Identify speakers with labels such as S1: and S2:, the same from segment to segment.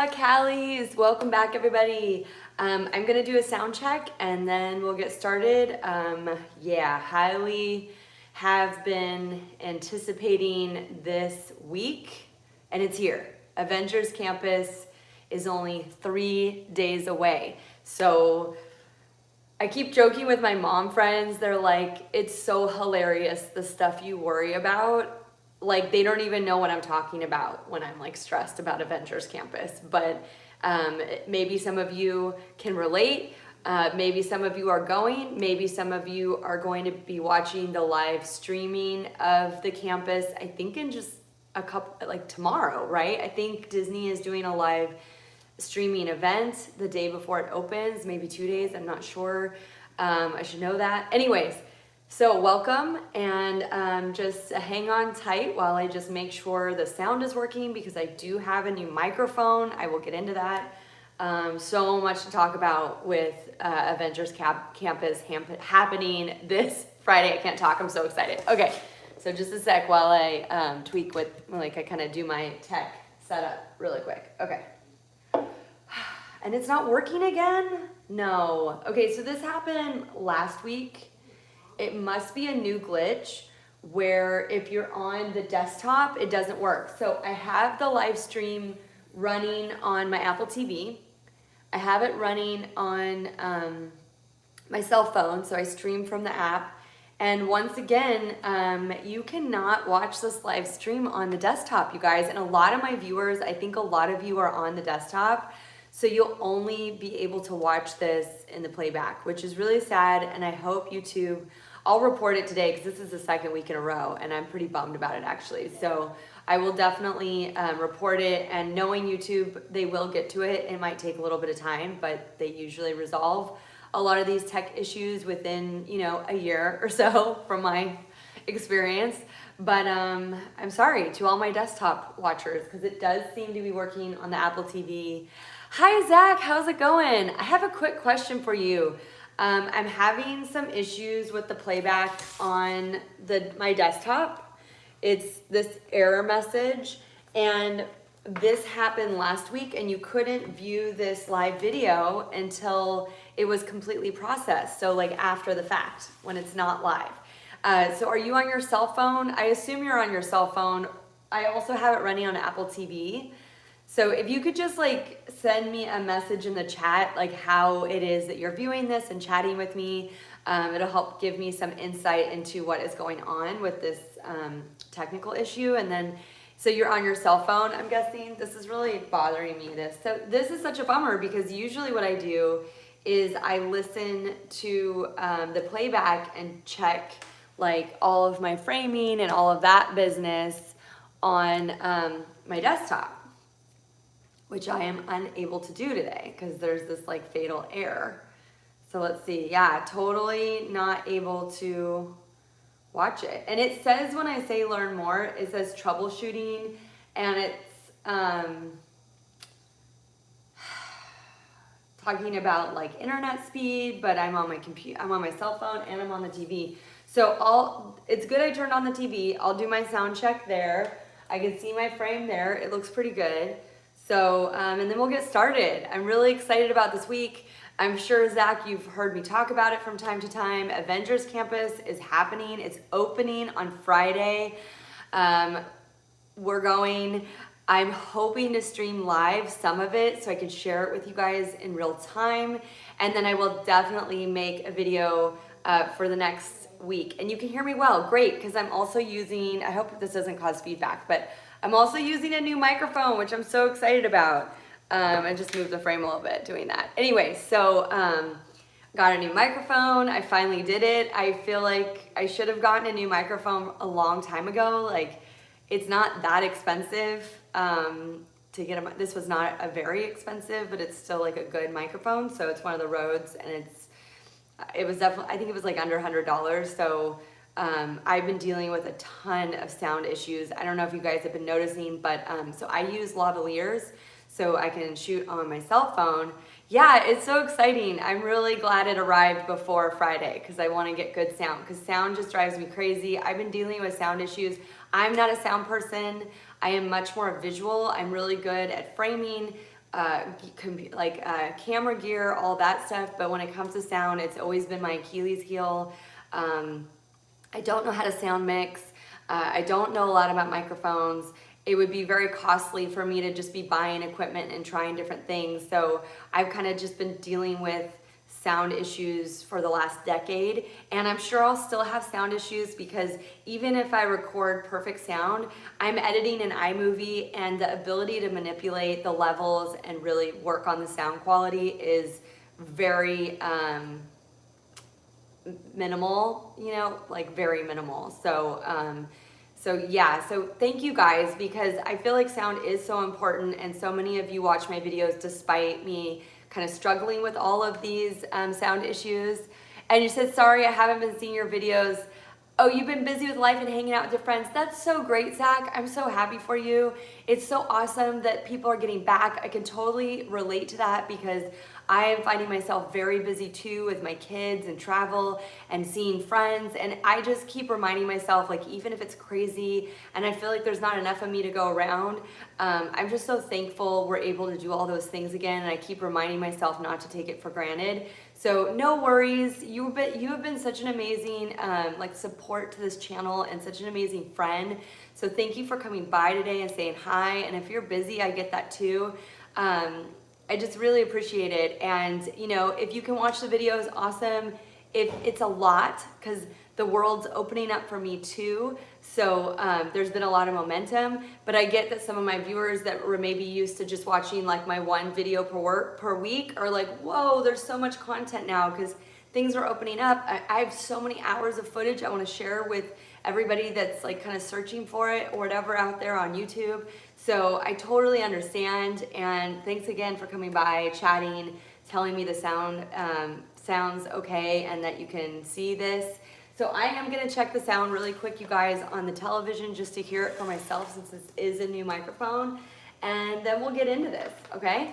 S1: Hola Calis, welcome back everybody. I'm gonna do a sound check and then we'll get started. Highly have been anticipating this week and it's here. Avengers Campus is only 3 days away. So I keep joking with my mom friends. They're like, it's so hilarious the stuff you worry about. Like they don't even know what I'm talking about when I'm like stressed about Avengers Campus. But maybe some of you can relate. Maybe some of you are going. Maybe some of you are going to be watching the live streaming of the campus. I think in just a couple, like tomorrow, right? I think Disney is doing a live streaming event the day before it opens, maybe 2 days, I'm not sure. I should know that. Anyways, so welcome and just hang on tight while I just make sure the sound is working because I do have a new microphone. I will get into that. So much to talk about with Avengers Campus happening this Friday. I can't talk, I'm so excited. Okay, so just a sec while I tweak with, like I kind of do my tech setup really quick. Okay. And it's not working again? No. Okay, so this happened last week. It must be a new glitch where if you're on the desktop, it doesn't work. So I have the live stream running on my Apple TV. I have it running on my cell phone, so I stream from the app. And once again, you cannot watch this live stream on the desktop, you guys. And a lot of my viewers, I think a lot of you are on the desktop. So you'll only be able to watch this in the playback, which is really sad. And I hope YouTube, I'll report it today because this is the second week in a row and I'm pretty bummed about it actually. So I will definitely report it, and knowing YouTube, they will get to it. It might take a little bit of time, but they usually resolve a lot of these tech issues within, a year or so from my experience. But I'm sorry to all my desktop watchers because it does seem to be working on the Apple TV. Hi Zach, how's it going? I have a quick question for you. I'm having some issues with the playback on my desktop. It's this error message, and this happened last week and you couldn't view this live video until it was completely processed. So like after the fact, when it's not live. So are you on your cell phone? I assume you're on your cell phone. I also have it running on Apple TV. So if you could just like send me a message in the chat, like how it is that you're viewing this and chatting with me, it'll help give me some insight into what is going on with this technical issue. And then, so you're on your cell phone, I'm guessing. This is really bothering me, So this is such a bummer because usually what I do is I listen to the playback and check like all of my framing and all of that business on my desktop, which I am unable to do today because there's this like fatal error. So let's see, yeah, totally not able to watch it. And it says when I say learn more, it says troubleshooting, and it's talking about like internet speed, but I'm on my computer, I'm on my cell phone, and I'm on the TV. So it's good I turned on the TV. I'll do my sound check there. I can see my frame there. It looks pretty good. So, and then we'll get started. I'm really excited about this week. I'm sure, Zach, you've heard me talk about it from time to time. Avengers Campus is happening. It's opening on Friday. We're going, I'm hoping to stream live some of it so I can share it with you guys in real time. And then I will definitely make a video for the next week. And you can hear me well, great, because I'm also using, I hope this doesn't cause feedback, but I'm also using a new microphone, which I'm so excited about. I just moved the frame a little bit doing that. Anyway, so got a new microphone. I finally did it. I feel like I should have gotten a new microphone a long time ago. Like, it's not that expensive to get a, this was not a very expensive, but it's still like a good microphone. So it's one of the Rhodes, and it was definitely, I think it was like under $100. So I've been dealing with a ton of sound issues. I don't know if you guys have been noticing, but so I use lavaliers so I can shoot on my cell phone. Yeah, it's so exciting. I'm really glad it arrived before Friday because I want to get good sound, because sound just drives me crazy. I've been dealing with sound issues. I'm not a sound person. I am much more visual. I'm really good at framing, camera gear, all that stuff. But when it comes to sound, it's always been my Achilles heel. I don't know how to sound mix. I don't know a lot about microphones. It would be very costly for me to just be buying equipment and trying different things. So I've kind of just been dealing with sound issues for the last decade, and I'm sure I'll still have sound issues because even if I record perfect sound, I'm editing an iMovie, and the ability to manipulate the levels and really work on the sound quality is very minimal, you know, like very minimal. So yeah, so thank you guys, because I feel like sound is so important, and so many of you watch my videos despite me kind of struggling with all of these sound issues. And you said, sorry, I haven't been seeing your videos. Oh, you've been busy with life and hanging out with your friends. That's so great, Zach. I'm so happy for you. It's so awesome that people are getting back. I can totally relate to that because I am finding myself very busy too with my kids and travel and seeing friends. And I just keep reminding myself, like, even if it's crazy and I feel like there's not enough of me to go around, I'm just so thankful we're able to do all those things again. And I keep reminding myself not to take it for granted. So no worries. You have been such an amazing support to this channel and such an amazing friend. So thank you for coming by today and saying hi. And if you're busy, I get that too. I just really appreciate it. And you know, if you can watch the videos, awesome. If it's a lot, because the world's opening up for me too. So there's been a lot of momentum, but I get that some of my viewers that were maybe used to just watching like my one video per week are like, whoa, there's so much content now because things are opening up. I have so many hours of footage I want to share with everybody that's like kind of searching for it or whatever out there on YouTube. So I totally understand, and thanks again for coming by, chatting, telling me the sound sounds okay and that you can see this. So I am gonna check the sound really quick, you guys, on the television just to hear it for myself since this is a new microphone, and then we'll get into this, okay?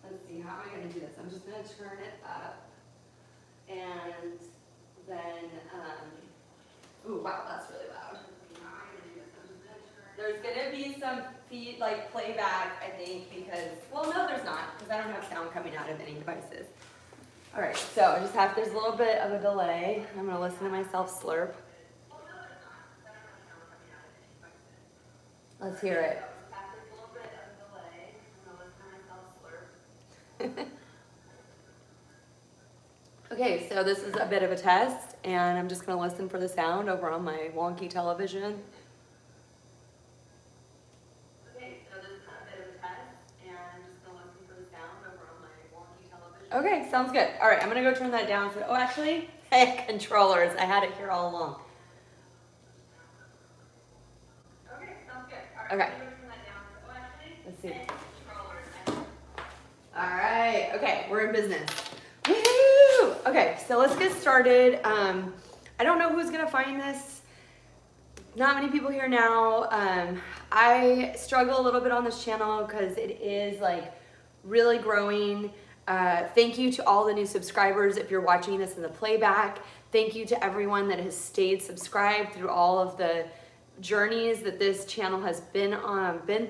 S1: Let's see, how am I gonna do this? I'm just gonna turn it up, and then, ooh, wow, that's really loud. There's gonna be some feed, like playback, I think, because, well, no, there's not, because I don't have sound coming out of any devices. All right, so I just have, there's a little bit of a delay. I'm gonna listen to myself slurp. Let's hear it. Okay, so this is a bit of a test, and I'm just gonna listen for the sound over on my wonky television. Okay, sounds good. All right, I'm gonna go turn that down. Oh, actually, I had controllers. I had it here all along. Okay, sounds good. All right, okay. Let's see. All right, okay, we're in business. Woo! Okay, so let's get started. I don't know who's gonna find this. Not many people here now. I struggle a little bit on this channel because it is like really growing. Thank you to all the new subscribers if you're watching this in the playback. Thank you to everyone that has stayed subscribed through all of the journeys that this channel has been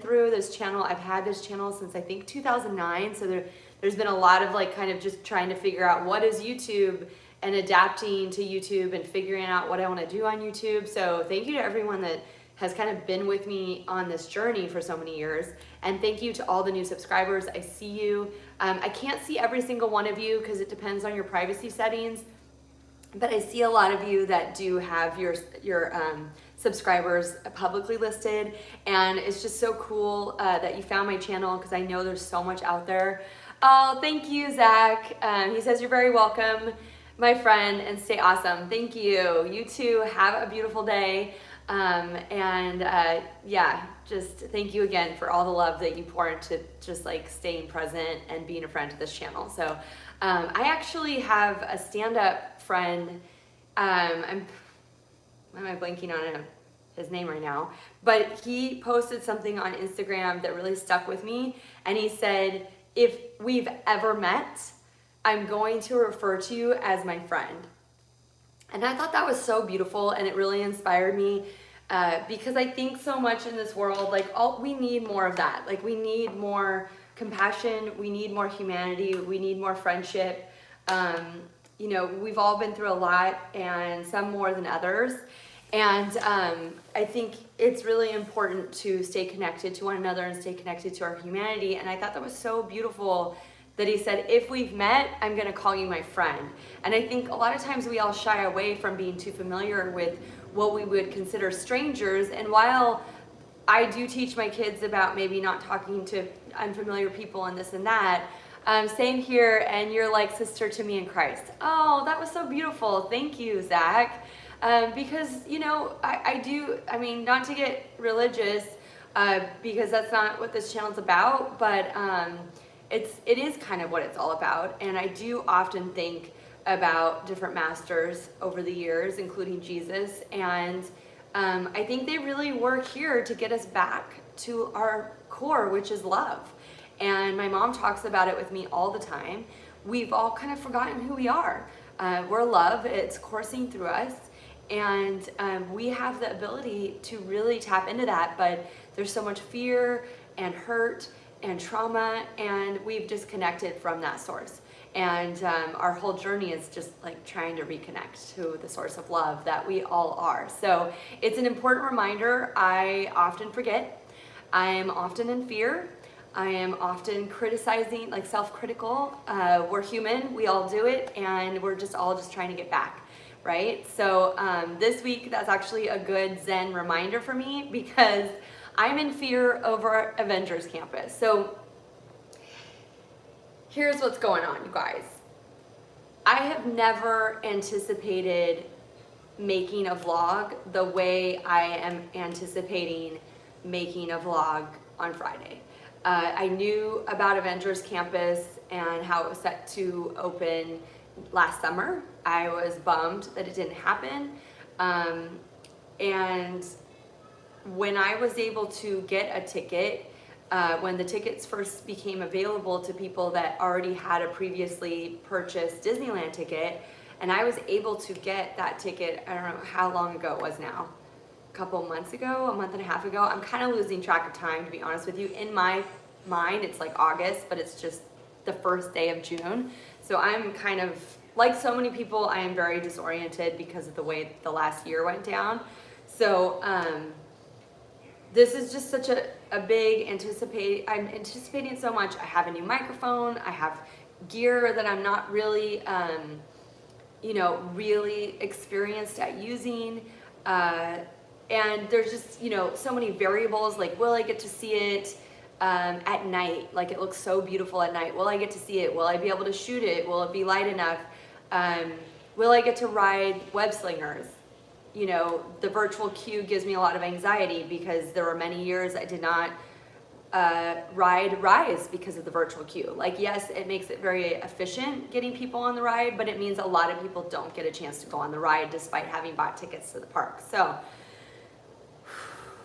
S1: through. I've had this channel since I think 2009, so there's been a lot of like kind of just trying to figure out what is YouTube and adapting to YouTube and figuring out what I want to do on YouTube. So thank you to everyone that has kind of been with me on this journey for so many years. And thank you to all the new subscribers. I see you. I can't see every single one of you because it depends on your privacy settings, but I see a lot of you that do have your subscribers publicly listed. And it's just so cool that you found my channel because I know there's so much out there. Oh, thank you, Zach. He says, you're very welcome, my friend, and stay awesome. Thank you. You too. Have a beautiful day. Yeah, just thank you again for all the love that you pour into just like staying present and being a friend to this channel. So I actually have a stand-up friend. Why am I blanking on his name right now? But he posted something on Instagram that really stuck with me. And he said, if we've ever met, I'm going to refer to you as my friend. And I thought that was so beautiful, and it really inspired me. because I think so much in this world, like we need more of that. Like we need more compassion, we need more humanity, we need more friendship. You know, we've all been through a lot, and some more than others. And I think it's really important to stay connected to one another and stay connected to our humanity. And I thought that was so beautiful that he said, if we've met, I'm gonna call you my friend. And I think a lot of times we all shy away from being too familiar with what we would consider strangers. And while I do teach my kids about maybe not talking to unfamiliar people and this and that, same here, and you're like sister to me in Christ. Oh, that was so beautiful. Thank you, Zach. Because, you know, I mean, not to get religious, because that's not what this channel's about, but it is kind of what it's all about. And I do often think about different masters over the years, including Jesus. And I think they really work here to get us back to our core, which is love. And my mom talks about it with me all the time. We've all kind of forgotten who we are. We're love, it's coursing through us. And we have the ability to really tap into that, but there's so much fear and hurt and trauma, and we've disconnected from that source. And our whole journey is just like trying to reconnect to the source of love that we all are. So it's an important reminder. I often forget. I am often in fear. I am often criticizing, like self-critical. We're human, we all do it, and we're just all just trying to get back, right? So this week, that's actually a good Zen reminder for me, because I'm in fear over Avengers Campus. So here's what's going on, you guys. I have never anticipated making a vlog the way I am anticipating making a vlog on Friday. I knew about Avengers Campus and how it was set to open last summer. I was bummed that it didn't happen. And when I was able to get a ticket, when the tickets first became available to people that already had a previously purchased Disneyland ticket, and I was able to get that ticket, I don't know how long ago it was now, a couple months ago, a month and a half ago. I'm kind of losing track of time, to be honest with you. In my mind, it's like August, but it's just the first day of June. So I'm kind of, like so many people, I am very disoriented because of the way the last year went down. So this is just such a big I'm anticipating so much. I have a new microphone, I have gear that I'm not really, you know, really experienced at using. And there's just, you know, so many variables, like will I get to see it at night? Like it looks so beautiful at night. Will I get to see it? Will I be able to shoot it? Will it be light enough? Will I get to ride Web Slingers? You know, the virtual queue gives me a lot of anxiety because there were many years I did not ride rides because of the virtual queue. Like, yes, it makes it very efficient getting people on the ride, but it means a lot of people don't get a chance to go on the ride despite having bought tickets to the park. So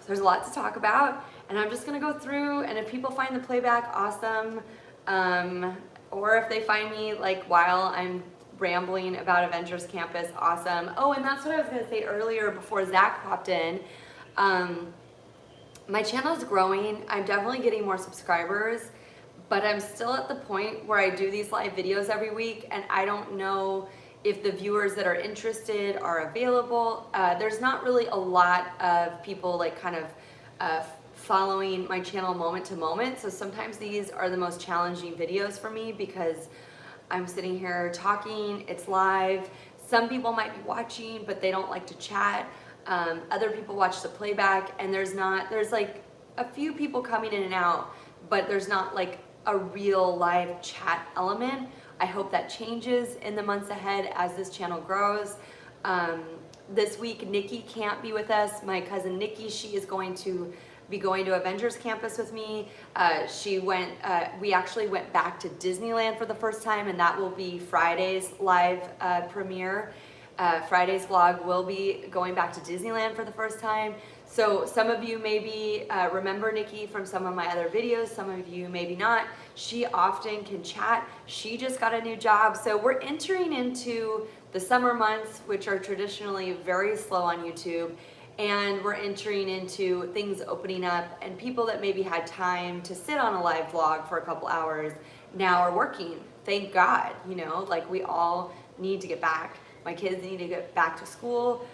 S1: there's a lot to talk about, and I'm just gonna go through, and if people find the playback, awesome. Or if they find me like while I'm rambling about Avengers Campus, awesome. Oh, and that's what I was gonna say earlier before Zach popped in. My channel is growing. I'm definitely getting more subscribers, but I'm still at the point where I do these live videos every week, and I don't know if the viewers that are interested are available. There's not really a lot of people like kind of following my channel moment to moment, so sometimes these are the most challenging videos for me because I'm sitting here talking, it's live. Some people might be watching, but they don't like to chat. Other people watch the playback, and there's like a few people coming in and out, but there's not like a real live chat element. I hope that changes in the months ahead as this channel grows. This week, Nicki can't be with us. My cousin Nicki, she is going to be going to Avengers Campus with me. We actually went back to Disneyland for the first time, and that will be Friday's live premiere. Friday's vlog will be going back to Disneyland for the first time. So some of you maybe remember Nicki from some of my other videos, some of you maybe not. She often can chat. She just got a new job. So we're entering into the summer months, which are traditionally very slow on YouTube. and we're entering into things opening up, and people that maybe had time to sit on a live vlog for a couple hours now are working. Thank God, you know, like we all need to get back. My kids need to get back to school.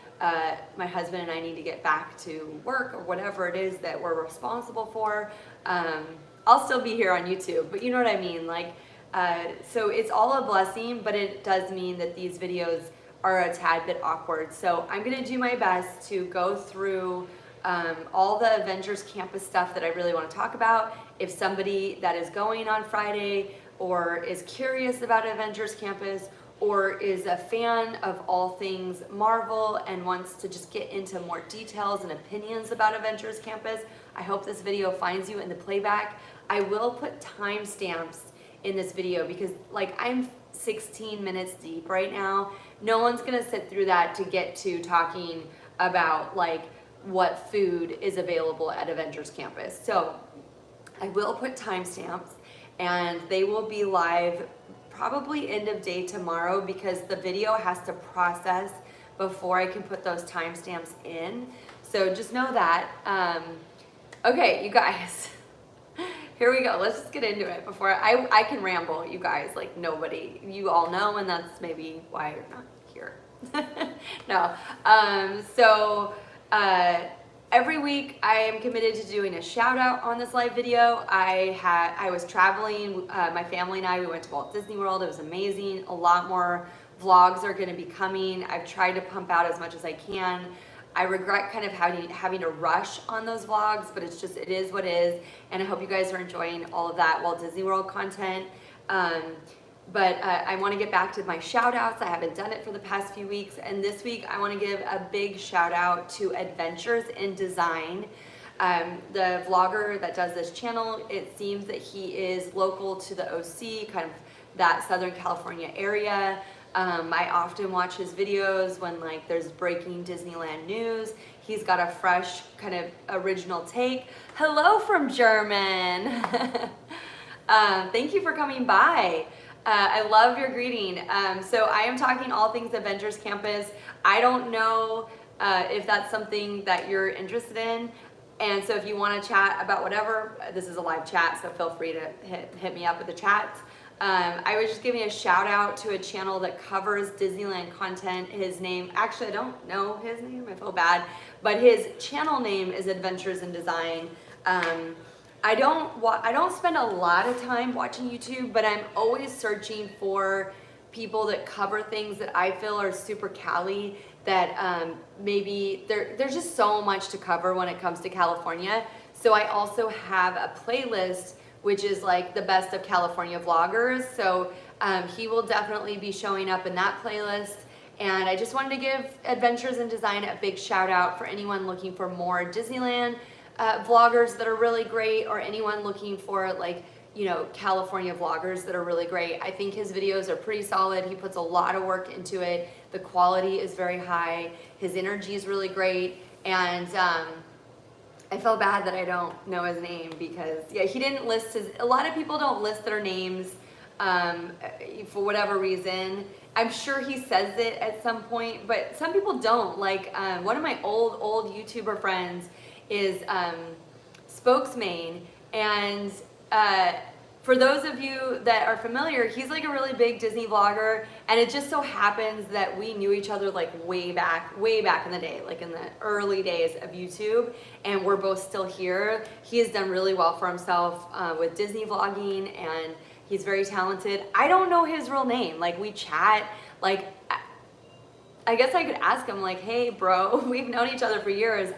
S1: My husband and I need to get back to work or whatever it is that we're responsible for. I'll still be here on YouTube, but you know what I mean? Like, so it's all a blessing, but it does mean that these videos are a tad bit awkward. So I'm gonna do my best to go through all the Avengers Campus stuff that I really want to talk about. If somebody that is going on Friday or is curious about Avengers Campus or is a fan of all things Marvel and wants to just get into more details and opinions about Avengers Campus, I hope this video finds you in the playback. I will put timestamps in this video because like I'm 16 minutes deep right now. No one's gonna sit through that to get to talking about like what food is available at Avengers Campus. So I will put timestamps and they will be live probably end of day tomorrow because the video has to process before I can put those timestamps in. So just know that. Okay, you guys, here we go. Let's just get into it before I can ramble, you guys, like nobody, you all know, and that's maybe why you're not here. No, every week I am committed to doing a shout out on this live video. I was traveling, my family and I, we went to Walt Disney World. It was amazing. A lot more vlogs are gonna be coming. I've tried to pump out as much as I can. I regret kind of having to rush on those vlogs, but it's just, it is what it is. And I hope you guys are enjoying all of that Walt Disney World content. I want to get back to my shout outs. I haven't done it for the past few weeks. And this week I want to give a big shout out to Adventures in Design. The vlogger that does this channel, it seems that he is local to the OC, kind of that Southern California area. I often watch his videos when like there's breaking Disneyland news. He's got a fresh kind of original take. Hello from German. Thank you for coming by. I love your greeting. So I am talking all things Avengers Campus. I don't know if that's something that you're interested in. And so if you want to chat about whatever, this is a live chat, so feel free to hit me up with the chat. I was just giving a shout out to a channel that covers Disneyland content. His name, actually I don't know his name, I feel bad, but his channel name is Adventures in Design. I don't spend a lot of time watching YouTube, but I'm always searching for people that cover things that I feel are super Cali, that maybe there's just so much to cover when it comes to California. So I also have a playlist which is like the best of California vloggers. So he will definitely be showing up in that playlist. And I just wanted to give Adventures in Design a big shout out for anyone looking for more Disneyland vloggers that are really great, or anyone looking for like, you know, California vloggers that are really great. I think his videos are pretty solid. He puts a lot of work into it. The quality is very high. His energy is really great. And I feel bad that I don't know his name because, yeah, he didn't list his, a lot of people don't list their names for whatever reason. I'm sure he says it at some point, but some people don't. Like one of my old YouTuber friends is Spokesman, and for those of you that are familiar, he's like a really big Disney vlogger, and it just so happens that we knew each other like way back in the day, like in the early days of YouTube, and we're both still here. He has done really well for himself with Disney vlogging, and he's very talented. I don't know his real name. Like we chat, like I guess I could ask him like, hey bro, we've known each other for years.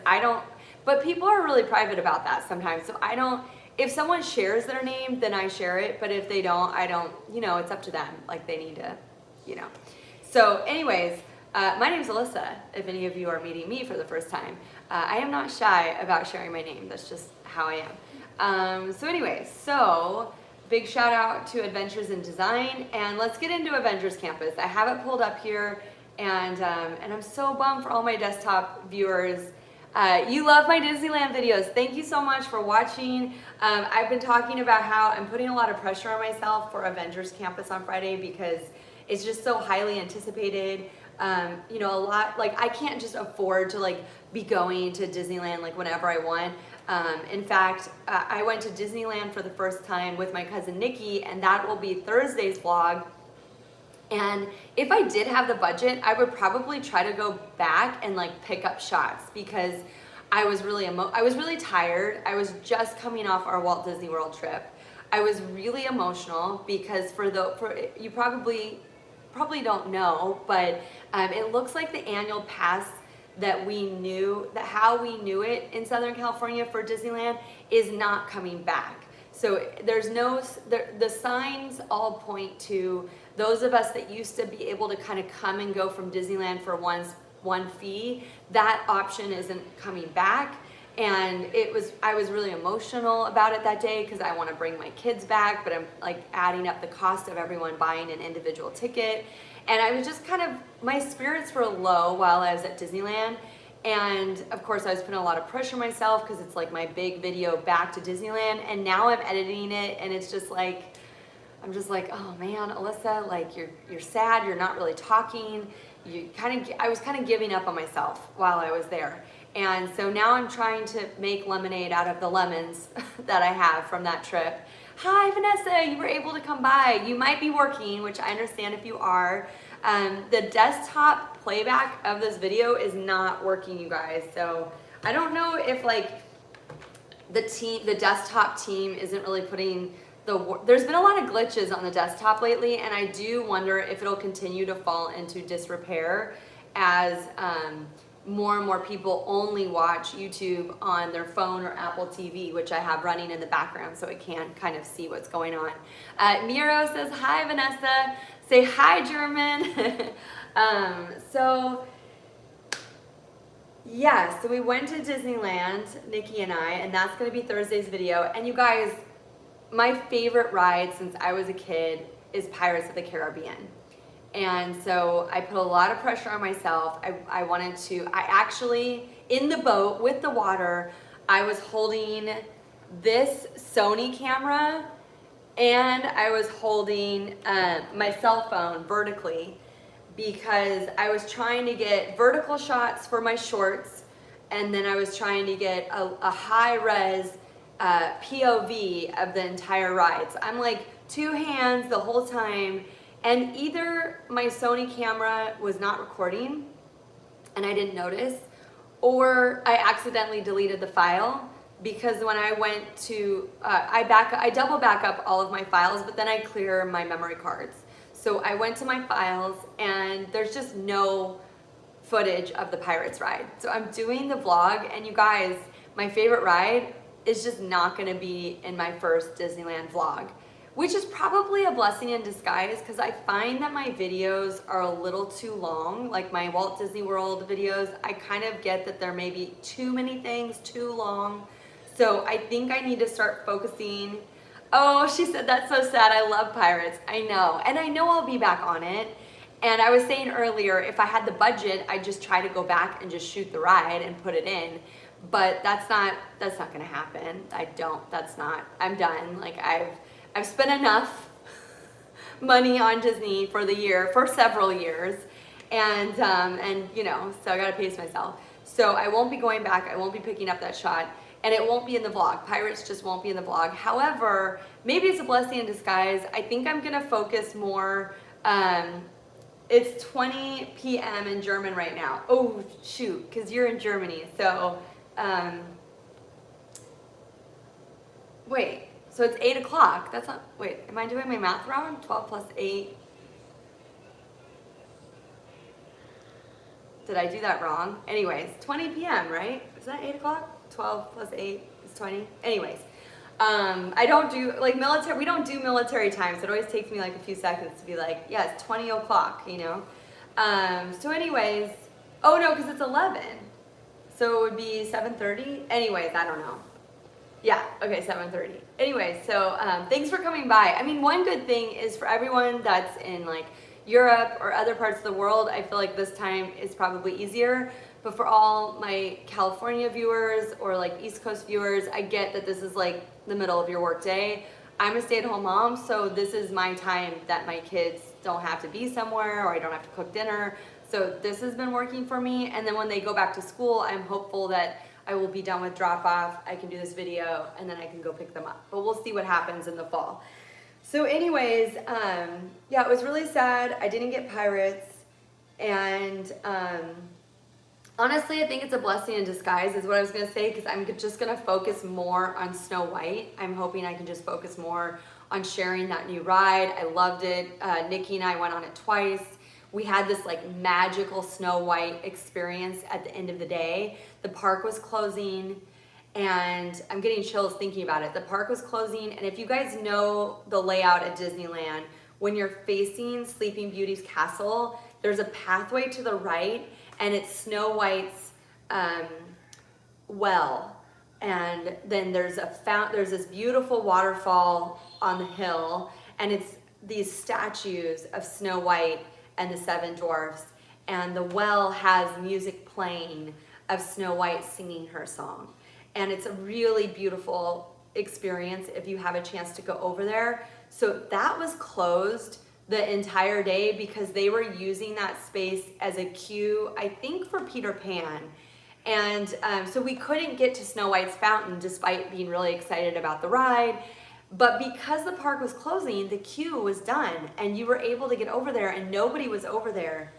S1: But people are really private about that sometimes, so I don't. If someone shares their name, then I share it, but if they don't, I don't, you know, it's up to them. Like they need to, you know. So anyways, my name's Alyssa, if any of you are meeting me for the first time. I am not shy about sharing my name. That's just how I am. So anyways, big shout out to Adventures in Design, and let's get into Avengers Campus. I have it pulled up here, and I'm so bummed for all my desktop viewers. You love my Disneyland videos. Thank you so much for watching. I've been talking about how I'm putting a lot of pressure on myself for Avengers Campus on Friday because it's just so highly anticipated. You know, a lot, like I can't just afford to like be going to Disneyland like whenever I want. In fact, I went to Disneyland for the first time with my cousin Nicki, and that will be Thursday's vlog. And if I did have the budget, I would probably try to go back and like pick up shots, because I was really tired. I was just coming off our Walt Disney World trip. I was really emotional because you probably don't know, but it looks like the annual pass that how we knew it in Southern California for Disneyland is not coming back. So the signs all point to those of us that used to be able to kind of come and go from Disneyland for one fee, that option isn't coming back. And I was really emotional about it that day because I want to bring my kids back, but I'm like adding up the cost of everyone buying an individual ticket. And I was just my spirits were low while I was at Disneyland. And of course I was putting a lot of pressure on myself because it's like my big video back to Disneyland. And now I'm editing it and it's just like, I'm just like, oh man, Alyssa, like you're sad, you're not really talking. I was kind of giving up on myself while I was there. And so now I'm trying to make lemonade out of the lemons that I have from that trip. Hi, Vanessa, you were able to come by. You might be working, which I understand if you are. The desktop playback of this video is not working, you guys. So I don't know if like the desktop team isn't really putting there's been a lot of glitches on the desktop lately, and I do wonder if it'll continue to fall into disrepair as more and more people only watch YouTube on their phone or Apple TV, which I have running in the background so I can kind of see what's going on. Miro says, hi, Vanessa. Say hi, German. So we went to Disneyland, Nicki and I, and that's going to be Thursday's video. And you guys, my favorite ride since I was a kid is Pirates of the Caribbean. And so I put a lot of pressure on myself. I actually, in the boat with the water, I was holding this Sony camera and I was holding my cell phone vertically because I was trying to get vertical shots for my shorts, and then I was trying to get a high-res POV of the entire ride. So I'm like two hands the whole time, and either my Sony camera was not recording and I didn't notice, or I accidentally deleted the file, because when I went to, I double back up all of my files, but then I clear my memory cards. So I went to my files and there's just no footage of the Pirates ride. So I'm doing the vlog, and you guys, my favorite ride is just not gonna be in my first Disneyland vlog, which is probably a blessing in disguise, because I find that my videos are a little too long. Like my Walt Disney World videos, I kind of get that there may be too many things, too long. So I think I need to start focusing. Oh, she said, that's so sad, I love Pirates. I know, and I know I'll be back on it. And I was saying earlier, if I had the budget, I'd just try to go back and just shoot the ride and put it in. But that's not gonna happen. I'm done. Like I've spent enough money on Disney for several years, and you know, so I gotta pace myself. So I won't be going back, I won't be picking up that shot, and it won't be in the vlog. Pirates just won't be in the vlog. However, maybe it's a blessing in disguise. I think I'm gonna focus more, it's 20 p.m. in German right now. Oh shoot, because you're in Germany, so, wait, so it's 8 o'clock. That's not, wait, am I doing my math wrong? 12 plus 8. Did I do that wrong? Anyways, 20 p.m., right? Is that 8 o'clock? 12 plus 8 is 20. Anyways, I don't do, like, military, we don't do military time, so it always takes me like a few seconds to be like, yeah, it's 20 o'clock, you know? So anyways, oh no, because it's 11. So it would be 7:30. Anyways, I don't know. Yeah, okay, 7:30. Anyway, so thanks for coming by. I mean, one good thing is for everyone that's in like Europe or other parts of the world, I feel like this time is probably easier. But for all my California viewers or like East Coast viewers, I get that this is like the middle of your work day. I'm a stay-at-home mom, so this is my time that my kids don't have to be somewhere or I don't have to cook dinner. So this has been working for me. And then when they go back to school, I'm hopeful that I will be done with drop off. I can do this video and then I can go pick them up. But we'll see what happens in the fall. So anyways, yeah, it was really sad. I didn't get pirates. And honestly, I think it's a blessing in disguise is what I was going to say, because I'm just going to focus more on Snow White. I'm hoping I can just focus more on sharing that new ride. I loved it. Nicki and I went on it twice. We had this like magical Snow White experience at the end of the day. The park was closing and I'm getting chills thinking about it. The park was closing, and if you guys know the layout at Disneyland, when you're facing Sleeping Beauty's castle, there's a pathway to the right and it's Snow White's well. And then there's this beautiful waterfall on the hill, and it's these statues of Snow White and the Seven Dwarfs, and the well has music playing of Snow White singing her song. And it's a really beautiful experience if you have a chance to go over there. So that was closed the entire day because they were using that space as a queue, I think, for Peter Pan. And so we couldn't get to Snow White's fountain despite being really excited about the ride. But because the park was closing, the queue was done and you were able to get over there, and nobody was over there.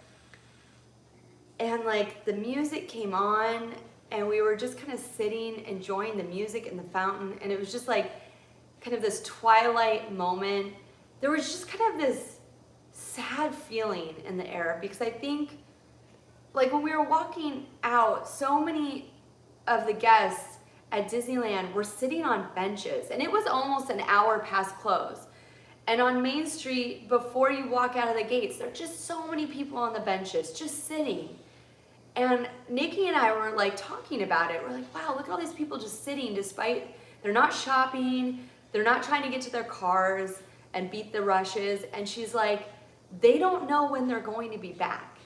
S1: And like the music came on and we were just kind of sitting, enjoying the music in the fountain. And it was just like kind of this twilight moment. There was just kind of this sad feeling in the air, because I think like when we were walking out, so many of the guests at Disneyland were sitting on benches, and it was almost an hour past close. And on Main Street, before you walk out of the gates, there are just so many people on the benches just sitting. And Nicki and I were like talking about it. We're like, wow, look at all these people just sitting despite they're not shopping, they're not trying to get to their cars and beat the rushes. And she's like, they don't know when they're going to be back.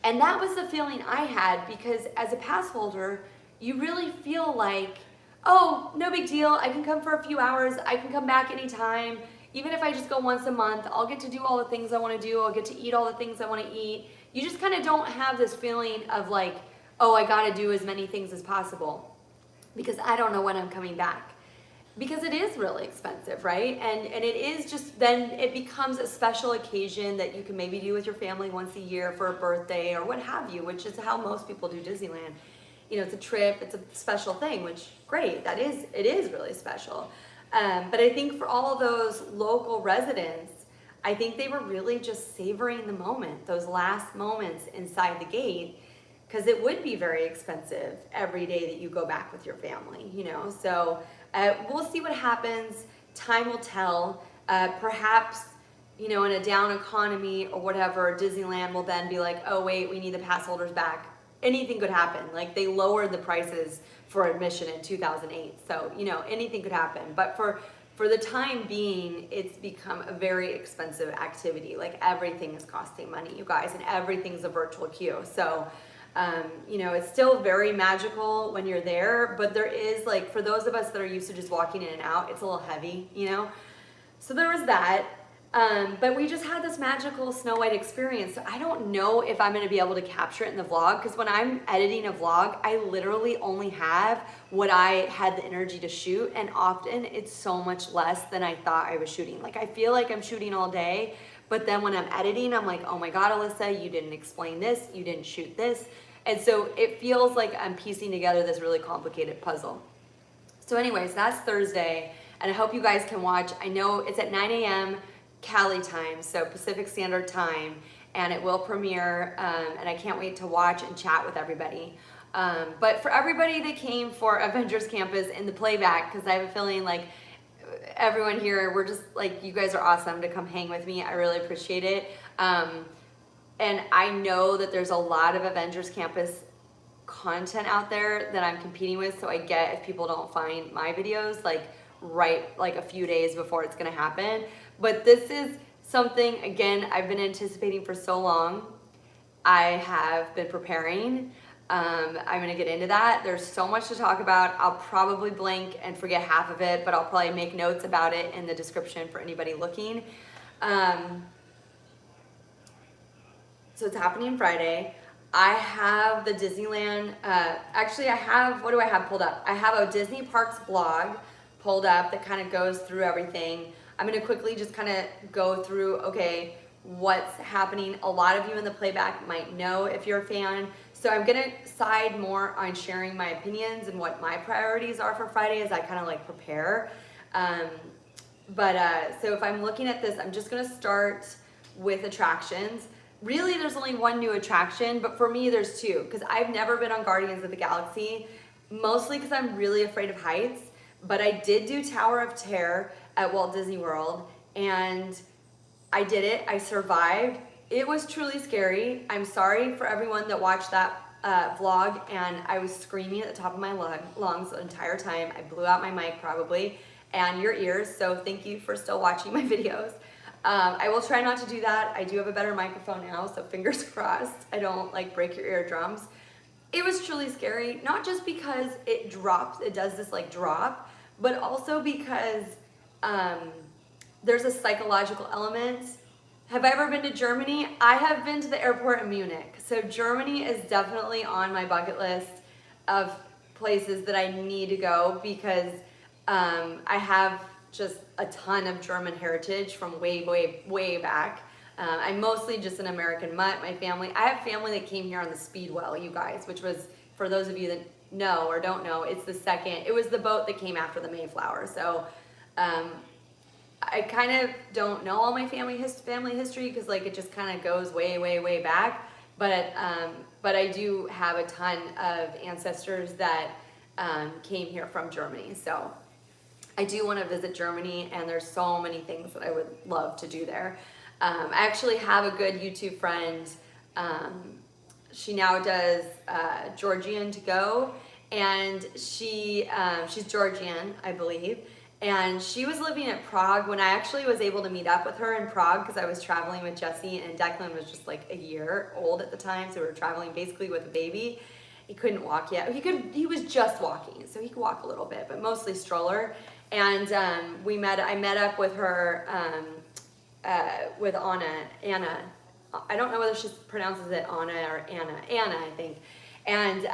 S1: And that was the feeling I had, because as a pass holder, you really feel like, oh, no big deal. I can come for a few hours. I can come back anytime. Even if I just go once a month, I'll get to do all the things I want to do. I'll get to eat all the things I want to eat. You just kind of don't have this feeling of like, oh, I got to do as many things as possible because I don't know when I'm coming back. Because it is really expensive, right? And it is just, then it becomes a special occasion that you can maybe do with your family once a year for a birthday or what have you, which is how most people do Disneyland. You know, it's a trip, it's a special thing, which great, it is really special. But I think for all of those local residents, I think they were really just savoring the moment, those last moments inside the gate, because it would be very expensive every day that you go back with your family, you know? So we'll see what happens. Time will tell. Perhaps, you know, in a down economy or whatever, Disneyland will then be like, oh wait, we need the pass holders back. Anything could happen. Like they lowered the prices for admission in 2008. So, you know, anything could happen. But for the time being, it's become a very expensive activity. Like everything is costing money, you guys, and everything's a virtual queue. So, you know, it's still very magical when you're there, but there is like, for those of us that are used to just walking in and out, it's a little heavy, you know? So there was that. But we just had this magical Snow White experience. So I don't know if I'm gonna be able to capture it in the vlog, because when I'm editing a vlog, I literally only have what I had the energy to shoot, and often it's so much less than I thought I was shooting. Like I feel like I'm shooting all day, but then when I'm editing, I'm like, oh my God, Alyssa, you didn't explain this, you didn't shoot this. And so it feels like I'm piecing together this really complicated puzzle. So anyways, that's Thursday, and I hope you guys can watch. I know it's at 9 a.m. Cali time, so Pacific Standard Time, and it will premiere, and I can't wait to watch and chat with everybody. But for everybody that came for Avengers Campus in the playback, because I have a feeling like everyone here, we're just like, you guys are awesome to come hang with me. I really appreciate it. And I know that there's a lot of Avengers Campus content out there that I'm competing with, so I get if people don't find my videos like a few days before it's gonna happen. But this is something, again, I've been anticipating for so long. I have been preparing. I'm gonna get into that. There's so much to talk about. I'll probably blank and forget half of it, but I'll probably make notes about it in the description for anybody looking. so it's happening Friday. I have the Disneyland, actually I have, what do I have pulled up? I have a Disney Parks blog pulled up that kind of goes through everything. I'm gonna quickly just kind of go through, okay, what's happening. A lot of you in the playback might know if you're a fan. So I'm gonna side more on sharing my opinions and what my priorities are for Friday as I kind of like prepare. So if I'm looking at this, I'm just gonna start with attractions. Really, there's only one new attraction, but for me, there's two, because I've never been on Guardians of the Galaxy, mostly because I'm really afraid of heights, but I did do Tower of Terror at Walt Disney World, and I did it, I survived. It was truly scary. I'm sorry for everyone that watched that vlog, and I was screaming at the top of my lungs the entire time. I blew out my mic probably, and your ears, so thank you for still watching my videos. I will try not to do that. I do have a better microphone now, so fingers crossed I don't like break your eardrums. It was truly scary, not just because it drops, it does this like drop, but also because there's a psychological element. Have I ever been to Germany? I have been to the airport in Munich. So Germany is definitely on my bucket list of places that I need to go because I have just a ton of German heritage from way back. I'm mostly just an American mutt. My family, I have family that came here on the Speedwell, you guys, which was, for those of you that know or don't know, it's the second, it was the boat that came after the Mayflower. So I kind of don't know all my family history because like it just kind of goes way back. But I do have a ton of ancestors that came here from Germany. So I do want to visit Germany, and there's so many things that I would love to do there. I actually have a good YouTube friend. She now does Georgian to go, and she's Georgian, I believe. And she was living at Prague when I actually was able to meet up with her in Prague because I was traveling with Jesse, and Declan was just like a year old at the time, so we were traveling basically with a baby. He couldn't walk yet. He was just walking, so he could walk a little bit, but mostly stroller. And I met up with her, with Anna. I don't know whether she pronounces it Anna or Anna, I think. And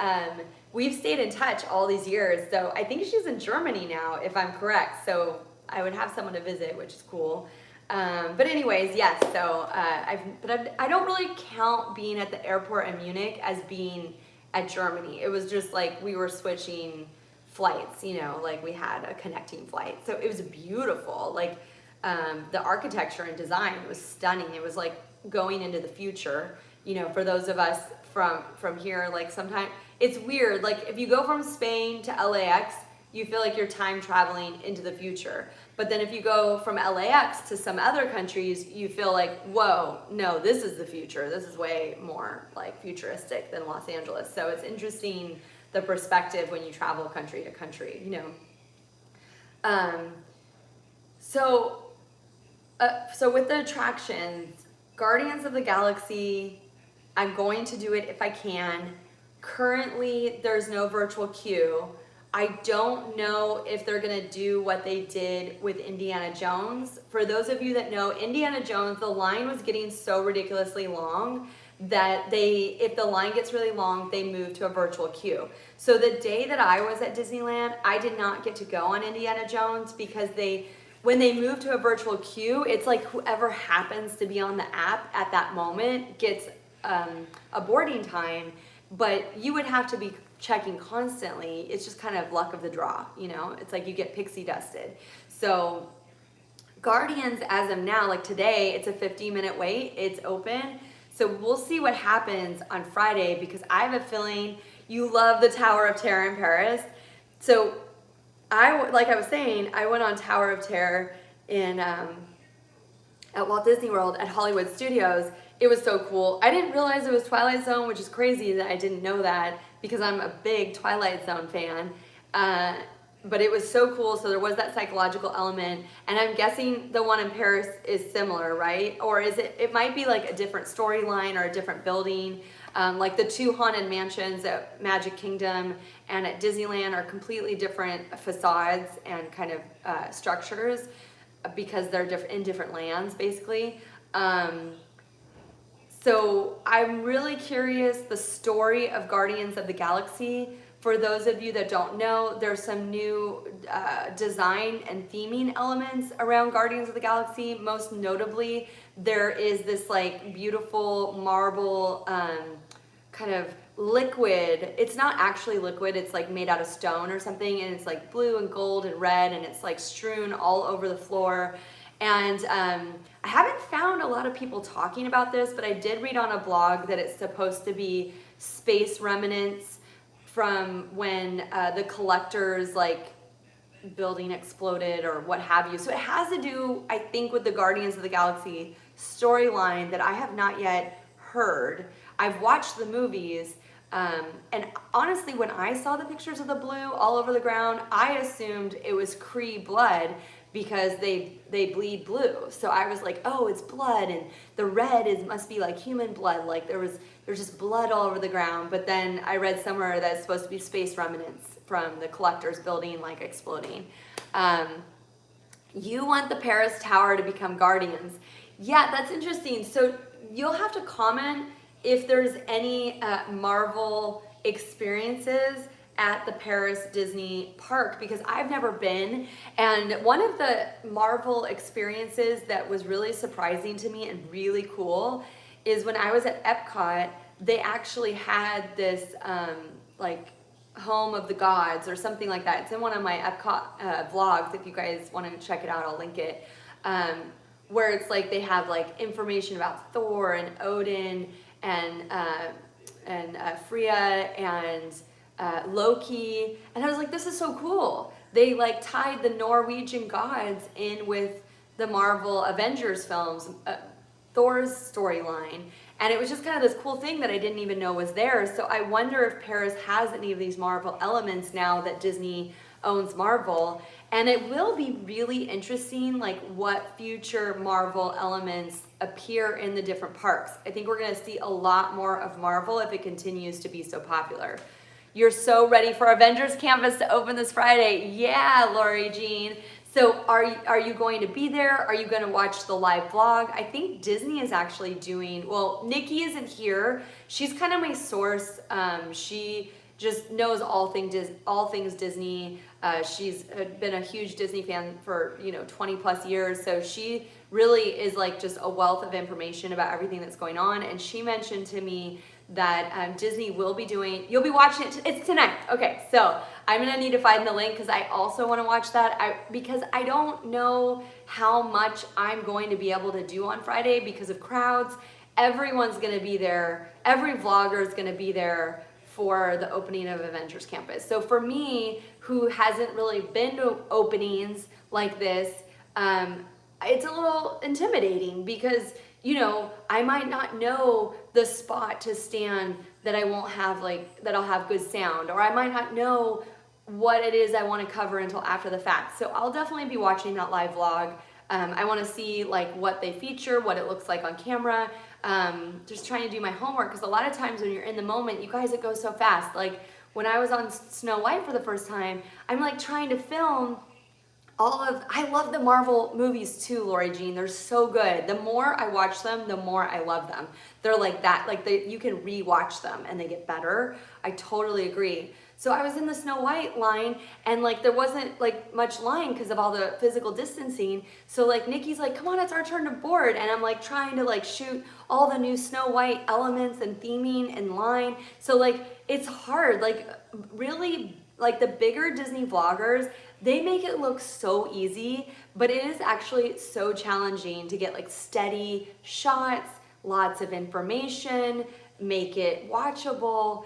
S1: we've stayed in touch all these years. So I think she's in Germany now, if I'm correct. So I would have someone to visit, which is cool. But anyways, yes. So I don't really count being at the airport in Munich as being at Germany. It was just like we were switching flights, you know, like we had a connecting flight. So it was beautiful. Like the architecture and design was stunning. It was like going into the future, you know, for those of us from here. Like sometimes it's weird. Like if you go from Spain to LAX, you feel like you're time traveling into the future. But then if you go from LAX to some other countries, you feel like, whoa, no, this is the future. This is way more like futuristic than Los Angeles. So it's interesting the perspective when you travel country to country, you know. So with the attractions, Guardians of the Galaxy, I'm going to do it if I can. Currently, there's no virtual queue. I don't know if they're gonna do what they did with Indiana Jones. For those of you that know, Indiana Jones, the line was getting so ridiculously long that if the line gets really long, they move to a virtual queue. So the day that I was at Disneyland, I did not get to go on Indiana Jones because when they move to a virtual queue, it's like whoever happens to be on the app at that moment gets a boarding time, but you would have to be checking constantly. It's just kind of luck of the draw, you know? It's like you get pixie dusted. So Guardians, as of now, like today, it's a 15-minute wait. It's open. So we'll see what happens on Friday because I have a feeling you love the Tower of Terror in Paris. So like I was saying, I went on Tower of Terror at Walt Disney World at Hollywood Studios. It was so cool. I didn't realize it was Twilight Zone, which is crazy that I didn't know that because I'm a big Twilight Zone fan. But it was so cool. So there was that psychological element. And I'm guessing the one in Paris is similar, right? Or is it might be like a different storyline or a different building. Like the two haunted mansions at Magic Kingdom and at Disneyland are completely different facades and kind of structures because they're in different lands, basically. So I'm really curious the story of Guardians of the Galaxy. For those of you that don't know, there's some new design and theming elements around Guardians of the Galaxy. Most notably, there is this like beautiful marble kind of liquid. It's not actually liquid, it's like made out of stone or something, and it's like blue and gold and red, and it's like strewn all over the floor. And I haven't found a lot of people talking about this, but I did read on a blog that it's supposed to be space remnants from when the collector's like building exploded or what have you. So it has to do, I think, with the Guardians of the Galaxy storyline that I have not yet heard. I've watched the movies, and honestly, when I saw the pictures of the blue all over the ground, I assumed it was Kree blood because they bleed blue. So I was like, oh, it's blood, and the red must be like human blood. Like there's just blood all over the ground. But then I read somewhere that it's supposed to be space remnants from the collector's building like exploding. You want the Paris Tower to become Guardians. Yeah, that's interesting. So you'll have to comment if there's any Marvel experiences at the Paris Disney park, because I've never been. And one of the Marvel experiences that was really surprising to me and really cool is when I was at Epcot, they actually had this like Home of the Gods or something like that. It's in one of my Epcot vlogs. If you guys want to check it out, I'll link it. Where it's like they have like information about Thor and Odin and Freya and Loki, and I was like, this is so cool. They like tied the Norwegian gods in with the Marvel Avengers films, Thor's storyline, and it was just kind of this cool thing that I didn't even know was there. So I wonder if Paris has any of these Marvel elements now that Disney owns Marvel, and it will be really interesting like what future Marvel elements appear in the different parks. I think we're going to see a lot more of Marvel if it continues to be so popular. You're so ready for Avengers Campus to open this Friday. Yeah, Lauri-Jean. So are you going to be there? Are you going to watch the live vlog? I think Disney is actually doing, well, Nicki isn't here. She's kind of my source. She just knows all things Disney. She's been a huge Disney fan for 20 plus years. So she really is like just a wealth of information about everything that's going on. And she mentioned to me that Disney will be doing, you'll be watching it, it's tonight. Okay, so I'm gonna need to find the link because I also wanna watch that because I don't know how much I'm going to be able to do on Friday because of crowds. Everyone's gonna be there, every vlogger is gonna be there for the opening of Avengers Campus. So for me, who hasn't really been to openings like this, it's a little intimidating because I might not know the spot to stand that I won't have that I'll have good sound, or I might not know what it is I want to cover until after the fact. So I'll definitely be watching that live vlog. I want to see what they feature, what it looks like on camera. Just trying to do my homework because a lot of times when you're in the moment, you guys, it goes so fast. Like when I was on Snow White for the first time, I'm trying to film I love the Marvel movies too, Lauri-Jean. They're so good. The more I watch them, the more I love them. They're like that, you can re-watch them and they get better. I totally agree. So I was in the Snow White line and there wasn't much line because of all the physical distancing. So Nicki's like, come on, it's our turn to board. And I'm trying to shoot all the new Snow White elements and theming and line. So it's hard, really the bigger Disney vloggers, they make it look so easy, but it is actually so challenging to get steady shots, lots of information, make it watchable,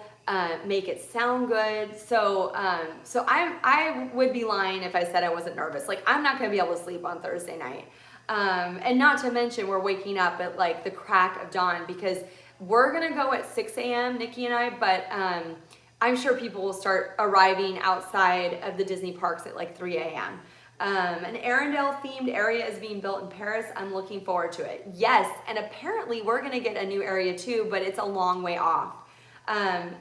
S1: make it sound good. So I would be lying if I said I wasn't nervous. I'm not gonna be able to sleep on Thursday night. And not to mention we're waking up at the crack of dawn because we're gonna go at 6 a.m., Nicki and I, but I'm sure people will start arriving outside of the Disney parks at 3 a.m. An Arendelle themed area is being built in Paris. I'm looking forward to it. Yes, and apparently we're gonna get a new area too, but it's a long way off.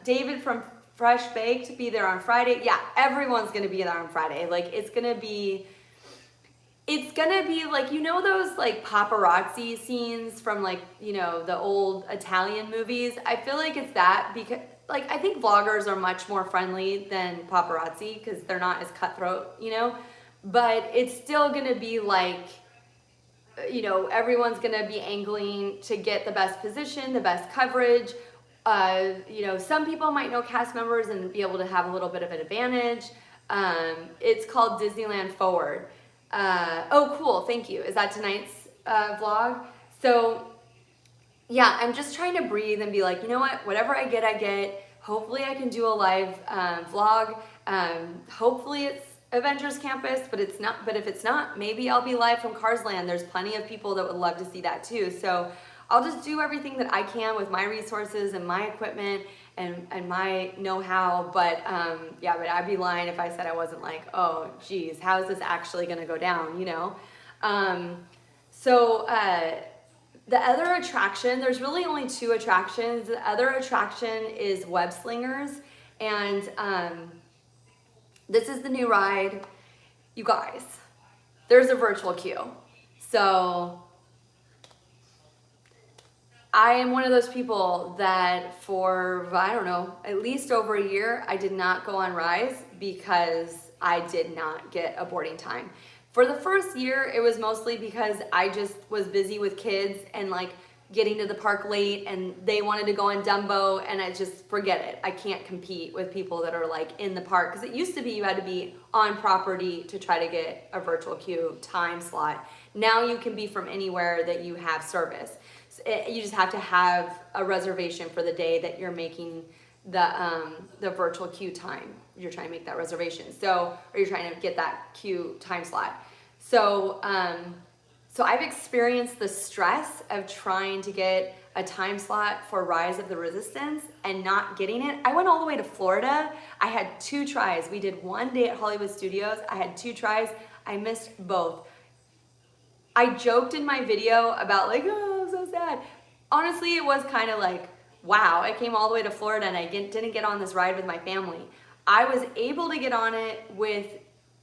S1: David from Fresh Baked, be there on Friday. Yeah, everyone's gonna be there on Friday. It's gonna be, It's gonna be like, you know those like paparazzi scenes from like, you know, the old Italian movies? I feel like it's that because like I think vloggers are much more friendly than paparazzi because they're not as cutthroat, you know? But it's still gonna be like, you know, everyone's gonna be angling to get the best position, the best coverage. You know, some people might know cast members and be able to have a little bit of an advantage. It's called Disneyland Forward. Oh, cool. Thank you. Is that tonight's vlog? So, yeah, I'm just trying to breathe and be like, you know what? Whatever I get, I get. Hopefully, I can do a live vlog. Hopefully, it's Avengers Campus, but it's not. But if it's not, maybe I'll be live from Cars Land. There's plenty of people that would love to see that too. So, I'll just do everything that I can with my resources and my equipment and my know-how, but yeah, but I'd be lying if I said I wasn't like, oh geez, how is this actually gonna go down, you know? The other attraction, there's really only 2 attractions. The other attraction is Web Slingers, and this is the new ride. You guys, there's a virtual queue. So I am one of those people that for, I don't know, at least over a year, I did not go on rides because I did not get a boarding time. For the first year, it was mostly because I just was busy with kids and like getting to the park late and they wanted to go on Dumbo and I just forget it. I can't compete with people that are like in the park because it used to be you had to be on property to try to get a virtual queue time slot. Now you can be from anywhere that you have service. You just have to have a reservation for the day that you're making the virtual queue time. You're trying to make that reservation. So, or you're trying to get that queue time slot. So, so I've experienced the stress of trying to get a time slot for Rise of the Resistance and not getting it. I went all the way to Florida. I had 2 tries. We did 1 day at Hollywood Studios. I had 2 tries. I missed both. I joked in my video about like, oh, I'm so sad. Honestly, it was kind of like, wow, I came all the way to Florida and I didn't get on this ride with my family. I was able to get on it with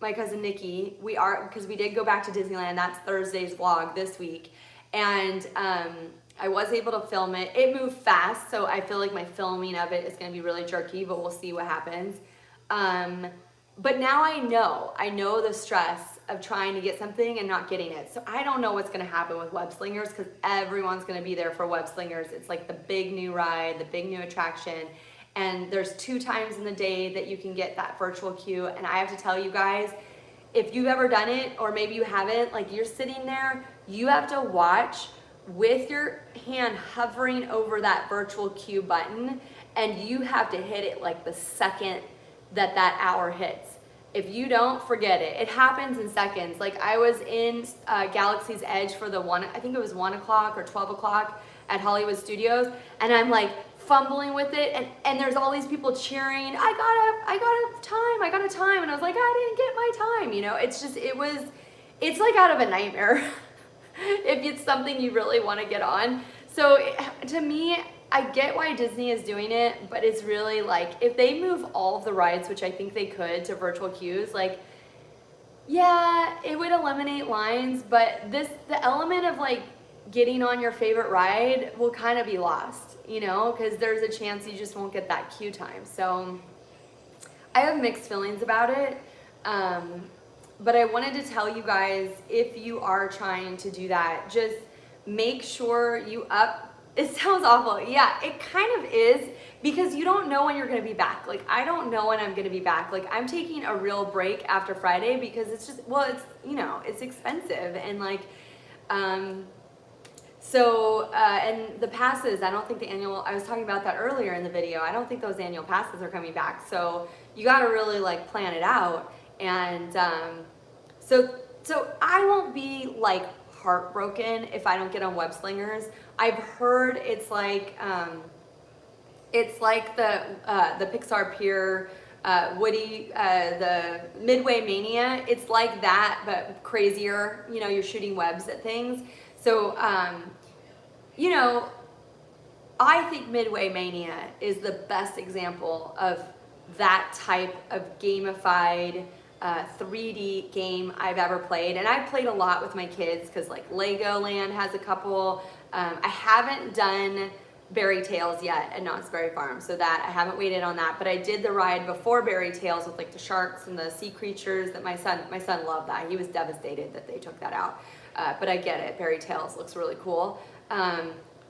S1: my cousin Nicki. Because we did go back to Disneyland. That's Thursday's vlog this week. And I was able to film it. It moved fast, so I feel like my filming of it is gonna be really jerky, but we'll see what happens. But now I know the stress of trying to get something and not getting it. So I don't know what's gonna happen with Web Slingers because everyone's gonna be there for Web Slingers. It's like the big new ride, the big new attraction. And there's 2 times in the day that you can get that virtual queue. And I have to tell you guys, if you've ever done it, or maybe you haven't, like you're sitting there, you have to watch with your hand hovering over that virtual queue button, and you have to hit it like the second that hour hits. If you don't, forget it. It happens in seconds. Like I was in Galaxy's Edge for I think it was 1 o'clock or 12 o'clock at Hollywood Studios, and I'm like fumbling with it, and there's all these people cheering, I got a time, and I was like, I didn't get my time, you know? It's like out of a nightmare if it's something you really want to get on. So to me, I get why Disney is doing it, but it's really like, if they move all of the rides, which I think they could, to virtual queues, like, yeah, it would eliminate lines, but the element of like getting on your favorite ride will kind of be lost, you know, because there's a chance you just won't get that queue time. So I have mixed feelings about it, but I wanted to tell you guys, if you are trying to do that, just make sure you it sounds awful. Yeah, it kind of is, because you don't know when you're going to be back. Like, I don't know when I'm going to be back. Like, I'm taking a real break after Friday because it's just, well, it's, you know, it's expensive. And like, and the passes, I don't think the annual, I was talking about that earlier in the video. I don't think those annual passes are coming back. So you got to really like plan it out. And so I won't be like heartbroken if I don't get on Web Slingers. I've heard it's like the Pixar Pier, Woody, the Midway Mania. It's like that, but crazier. You know, you're shooting webs at things. So, you know, I think Midway Mania is the best example of that type of gamified 3D game I've ever played. And I've played a lot with my kids because like Legoland has a couple. I haven't done Berry Tales yet at Knott's Berry Farm, so that I haven't waited on that. But I did the ride before Berry Tales with like the sharks and the sea creatures that my son loved that. He was devastated that they took that out. But I get it, Berry Tales looks really cool.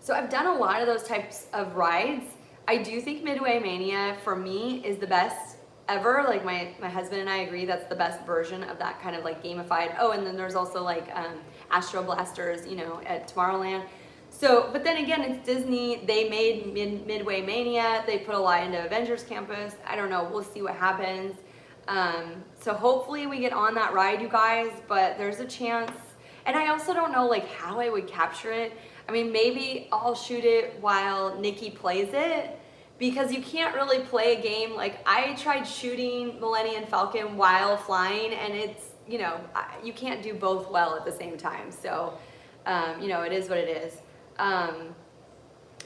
S1: So I've done a lot of those types of rides. I do think Midway Mania for me is the best ever. Like my husband and I agree that's the best version of that kind of like gamified. Oh, and then there's also like Astro Blasters, you know, at Tomorrowland. So, but then again, it's Disney. They made Midway Mania. They put a lot into Avengers Campus. I don't know. We'll see what happens. So hopefully we get on that ride, you guys, but there's a chance. And I also don't know like how I would capture it. I mean, maybe I'll shoot it while Nicki plays it, because you can't really play a game. Like I tried shooting Millennium Falcon while flying, and it's, you know, you can't do both well at the same time. So, you know, it is what it is.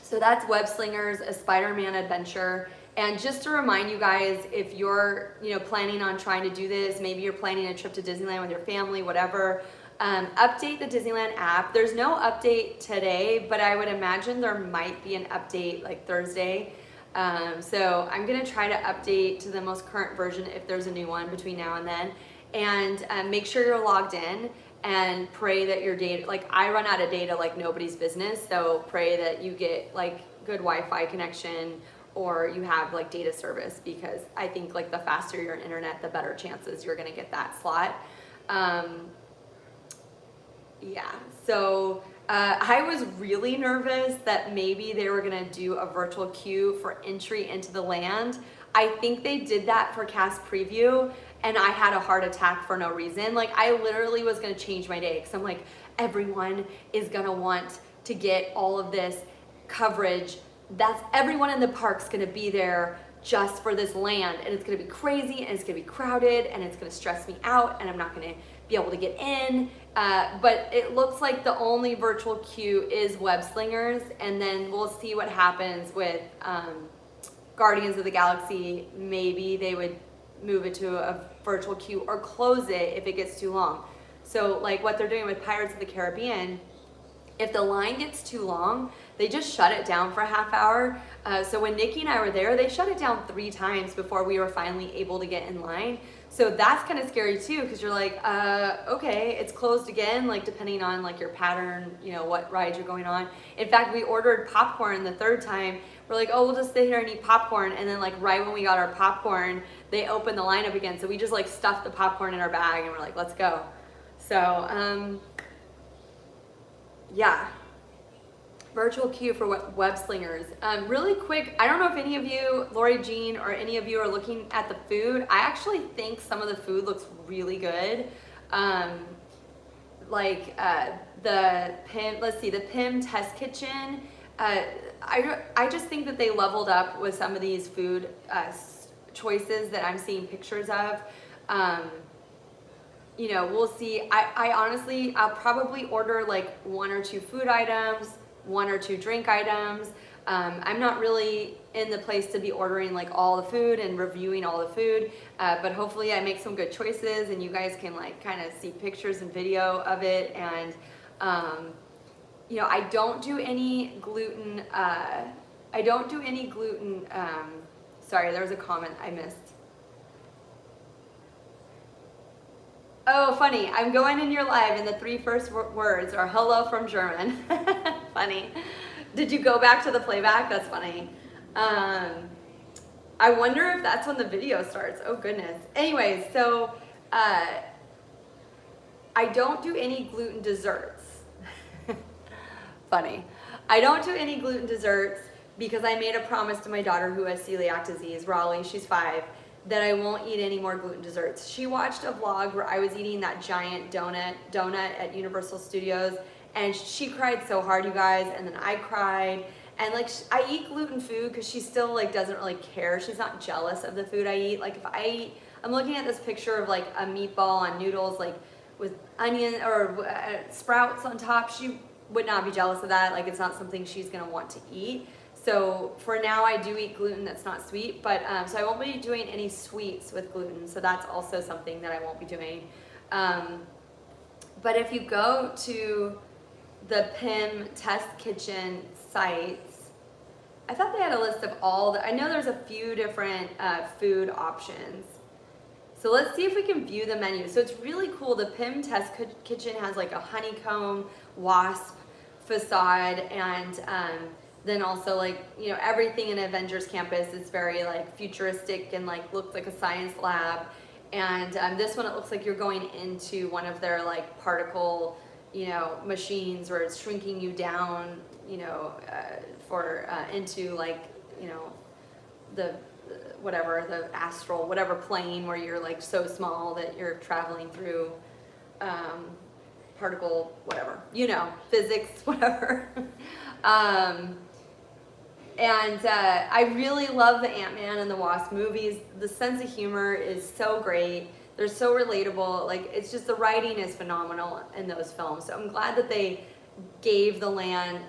S1: So that's Web Slingers, a Spider-Man adventure. And just to remind you guys, if you're, you know, planning on trying to do this, maybe you're planning a trip to Disneyland with your family, whatever, update the Disneyland app. There's no update today, but I would imagine there might be an update like Thursday. So I'm gonna try to update to the most current version if there's a new one between now and then. And make sure you're logged in and pray that your data, like I run out of data like nobody's business, so pray that you get like good Wi-Fi connection or you have like data service, because I think like the faster your internet, the better chances you're gonna get that slot. Yeah, so I was really nervous that maybe they were gonna do a virtual queue for entry into the land. I think they did that for cast preview, and I had a heart attack for no reason. Like I literally was gonna change my day, because I'm like, everyone is gonna want to get all of this coverage. That's everyone in the park's gonna be there just for this land, and it's gonna be crazy, and it's gonna be crowded, and it's gonna stress me out, and I'm not gonna be able to get in. But it looks like the only virtual queue is Web Slingers, and then we'll see what happens with Guardians of the Galaxy. Maybe they would move it to a virtual queue or close it if it gets too long. So like what they're doing with Pirates of the Caribbean, if the line gets too long, they just shut it down for a half hour. So when Nicki and I were there, they shut it down 3 times before we were finally able to get in line. So that's kind of scary too, because you're like, okay, it's closed again, like depending on like your pattern, you know, what rides you're going on. In fact, we ordered popcorn the 3rd time. We're like, oh, we'll just stay here and eat popcorn. And then like right when we got our popcorn, they opened the line up again. So we just like stuffed the popcorn in our bag and we're like, let's go. So, yeah. Virtual queue for Web Slingers. Really quick, I don't know if any of you, Lauri-Jean, or any of you are looking at the food. I actually think some of the food looks really good. Like the Pym, let's see, the Pym Test Kitchen. I just think that they leveled up with some of these food choices that I'm seeing pictures of. You know, we'll see. I honestly, I'll probably order like 1 or 2 food items, 1 or 2 drink items. I'm not really in the place to be ordering like all the food and reviewing all the food, but hopefully I make some good choices and you guys can like kind of see pictures and video of it. And you know, I don't do any gluten. Sorry, there was a comment I missed. Oh, funny. I'm going in your live and the 3 first words are hello from German. Funny. Did you go back to the playback? That's funny. I wonder if that's when the video starts. Oh, goodness. Anyways, so I don't do any gluten desserts. Funny. I don't do any gluten desserts because I made a promise to my daughter who has celiac disease, Raleigh, she's 5, that I won't eat any more gluten desserts. She watched a vlog where I was eating that giant donut at Universal Studios, and she cried so hard, you guys, and then I cried. And like, I eat gluten food because she still like doesn't really care. She's not jealous of the food I eat. Like if I eat, I'm looking at this picture of like a meatball on noodles, like with onion or sprouts on top. She would not be jealous of that. Like it's not something she's gonna want to eat. So for now, I do eat gluten that's not sweet, but so I won't be doing any sweets with gluten. So that's also something that I won't be doing. But if you go to the Pym Test Kitchen sites, I thought they had a list of all the, I know there's a few different food options. So let's see if we can view the menu. So it's really cool. The Pym Test Kitchen has like a honeycomb wasp facade, and then also like, you know, everything in Avengers Campus is very like futuristic and like looks like a science lab. And this one, it looks like you're going into one of their like particle, you know, machines where it's shrinking you down, you know, into like, you know, the whatever, the astral, whatever plane where you're like so small that you're traveling through particle, whatever, you know, physics, whatever. And I really love the Ant-Man and the Wasp movies. The sense of humor is so great. They're so relatable. Like, it's just, the writing is phenomenal in those films. So I'm glad that they gave the land.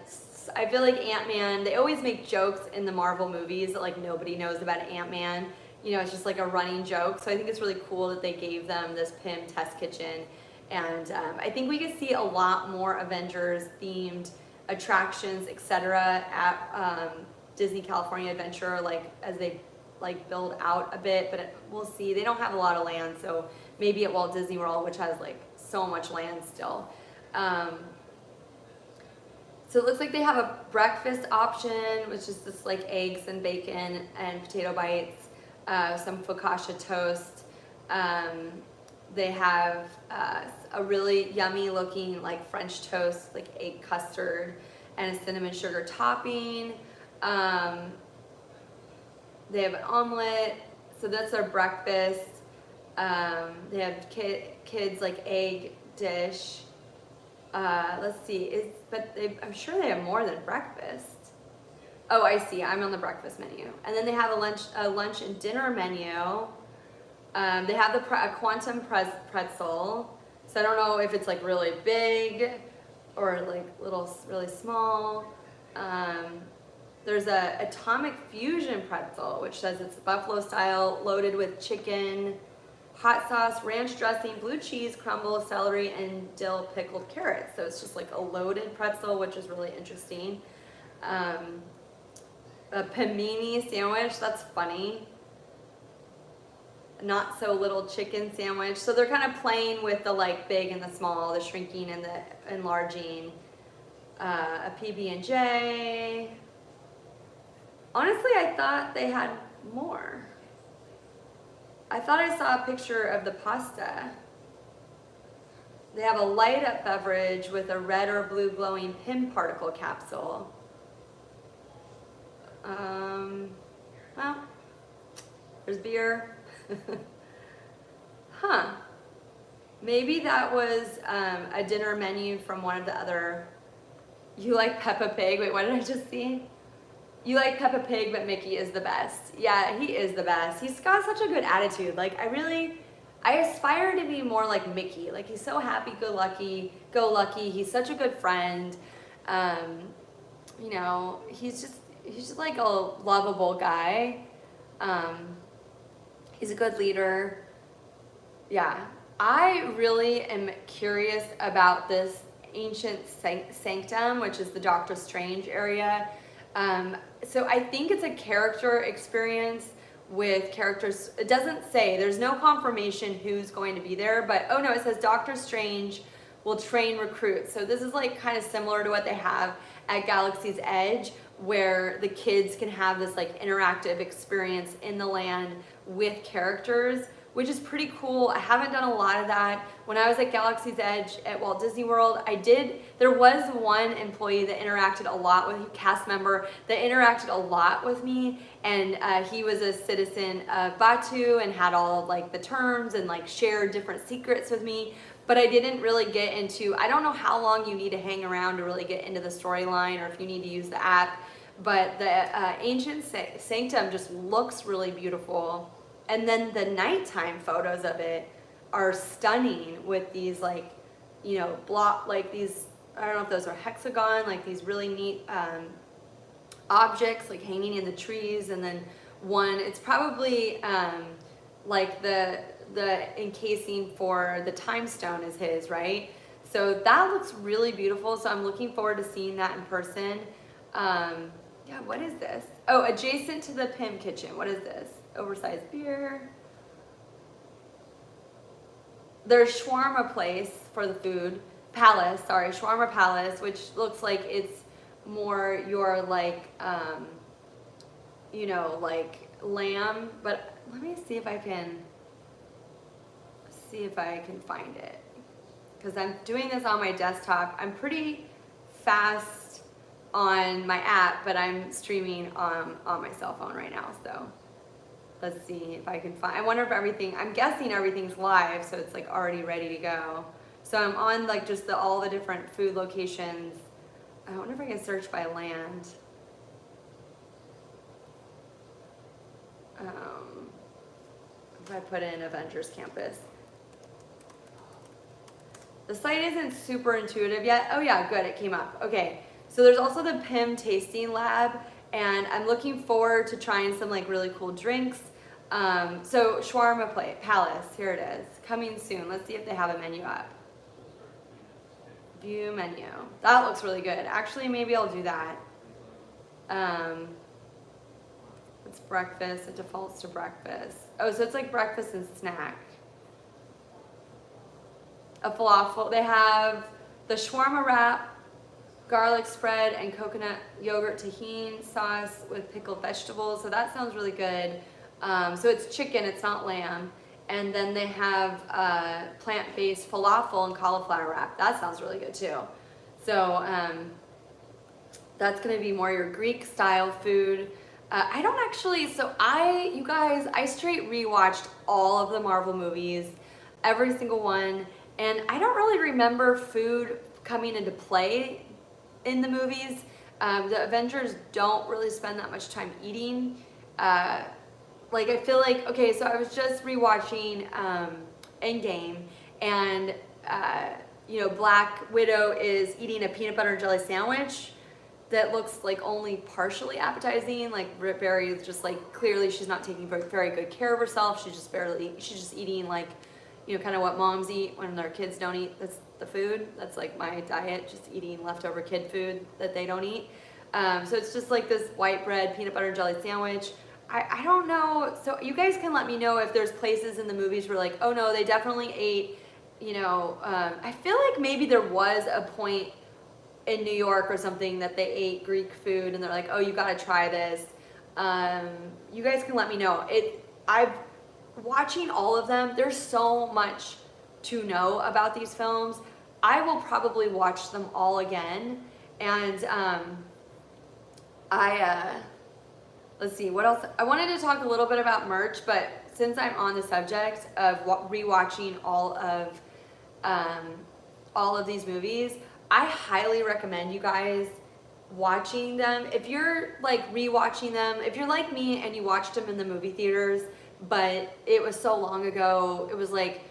S1: I feel like Ant-Man, they always make jokes in the Marvel movies that like nobody knows about Ant-Man. You know, it's just like a running joke. So I think it's really cool that they gave them this Pym Test Kitchen. And I think we could see a lot more Avengers themed attractions, etc. at Disney California Adventure, like as they like build out a bit, but we'll see. They don't have a lot of land, so maybe at Walt Disney World, which has like so much land still. So it looks like they have a breakfast option, which is just like eggs and bacon and potato bites, some focaccia toast. They have a really yummy looking like French toast, like egg custard and a cinnamon sugar topping. They have an omelet, so that's their breakfast. They have kids like egg dish. Let's see, I'm sure they have more than breakfast. Oh, I see, I'm on the breakfast menu. And then they have a lunch and dinner menu. They have a quantum pretzel. So I don't know if it's like really big or like really small. There's a atomic fusion pretzel, which says it's buffalo style, loaded with chicken, hot sauce, ranch dressing, blue cheese, crumble, celery, and dill pickled carrots. So it's just like a loaded pretzel, which is really interesting. A Pym-ini sandwich, that's funny. Not so little chicken sandwich. So they're kind of playing with the like big and the small, the shrinking and the enlarging. A PB&J. Honestly, I thought they had more. I thought I saw a picture of the pasta. They have a light up beverage with a red or blue glowing Pym particle capsule. Well, there's beer. Huh. Maybe that was a dinner menu from one of the other. You like Peppa Pig? Wait, what did I just see? You like Peppa Pig, but Mickey is the best. Yeah, he is the best. He's got such a good attitude. Like, I aspire to be more like Mickey. Like, he's so happy-go-lucky. He's such a good friend. You know, he's just like a lovable guy. He's a good leader. Yeah, I really am curious about this ancient sanctum, which is the Doctor Strange area. So I think it's a character experience with characters. It doesn't say, there's no confirmation who's going to be there, but oh no, it says Doctor Strange will train recruits. So this is like kind of similar to what they have at Galaxy's Edge, where the kids can have this like interactive experience in the land with characters, which is pretty cool. I haven't done a lot of that. When I was at Galaxy's Edge at Walt Disney World, there was one employee that interacted a lot with, cast member that interacted a lot with me, and he was a citizen of Batu and had all like the terms and like shared different secrets with me. But I didn't really get into, I don't know how long you need to hang around to really get into the storyline or if you need to use the app, but the ancient sanctum just looks really beautiful. And then the nighttime photos of it are stunning with these like, you know, like these, I don't know if those are hexagon, like these really neat objects like hanging in the trees, and then one, it's probably like the encasing for the time stone is his, right? So that looks really beautiful. So I'm looking forward to seeing that in person. Yeah, what is this? Oh, adjacent to the Pym kitchen. What is this? Oversized beer. There's Shawarma place for the food. Palace, sorry, Shawarma Palace, which looks like it's more your like, you know, like lamb. But let me see if I can find it. Because I'm doing this on my desktop. I'm pretty fast on my app, but I'm streaming on my cell phone right now, so let's see if I can find, I wonder if I'm guessing everything's live, so it's like already ready to go. So I'm on like just all the different food locations. I wonder if I can search by land. If I put in Avengers Campus. The site isn't super intuitive yet. Oh yeah, good, it came up. Okay, so there's also the Pym Tasting Lab, and I'm looking forward to trying some like really cool drinks. So Shawarma Palace, here it is, coming soon. Let's see if they have a menu up. View menu. That looks really good. Actually, maybe I'll do that. It's breakfast, it defaults to breakfast. Oh, so it's like breakfast and snack. A falafel. They have the shawarma wrap, garlic spread, and coconut yogurt tahini sauce with pickled vegetables. So that sounds really good. So it's chicken, it's not lamb. And then they have plant-based falafel and cauliflower wrap. That sounds really good too. So that's gonna be more your Greek style food. I don't actually, you guys, I straight rewatched all of the Marvel movies, every single one. And I don't really remember food coming into play in the movies. The Avengers don't really spend that much time eating. Like I feel like, okay, so I was just rewatching Endgame, and you know, Black Widow is eating a peanut butter and jelly sandwich that looks like only partially appetizing, like very just like clearly she's not taking very good care of herself. She's just eating like, you know, kind of what moms eat when their kids don't eat. That's the food. That's like my diet, just eating leftover kid food that they don't eat. So it's just like this white bread, peanut butter and jelly sandwich. I don't know. So you guys can let me know if there's places in the movies where like, oh no, they definitely ate, you know, I feel like maybe there was a point in New York or something that they ate Greek food and they're like, oh, you gotta try this. You guys can let me know. Watching all of them, there's so much to know about these films. I will probably watch them all again. And let's see, what else? I wanted to talk a little bit about merch, but since I'm on the subject of rewatching all of these movies, I highly recommend you guys watching them. If you're like rewatching them, if you're like me and you watched them in the movie theaters, but it was so long ago, it was like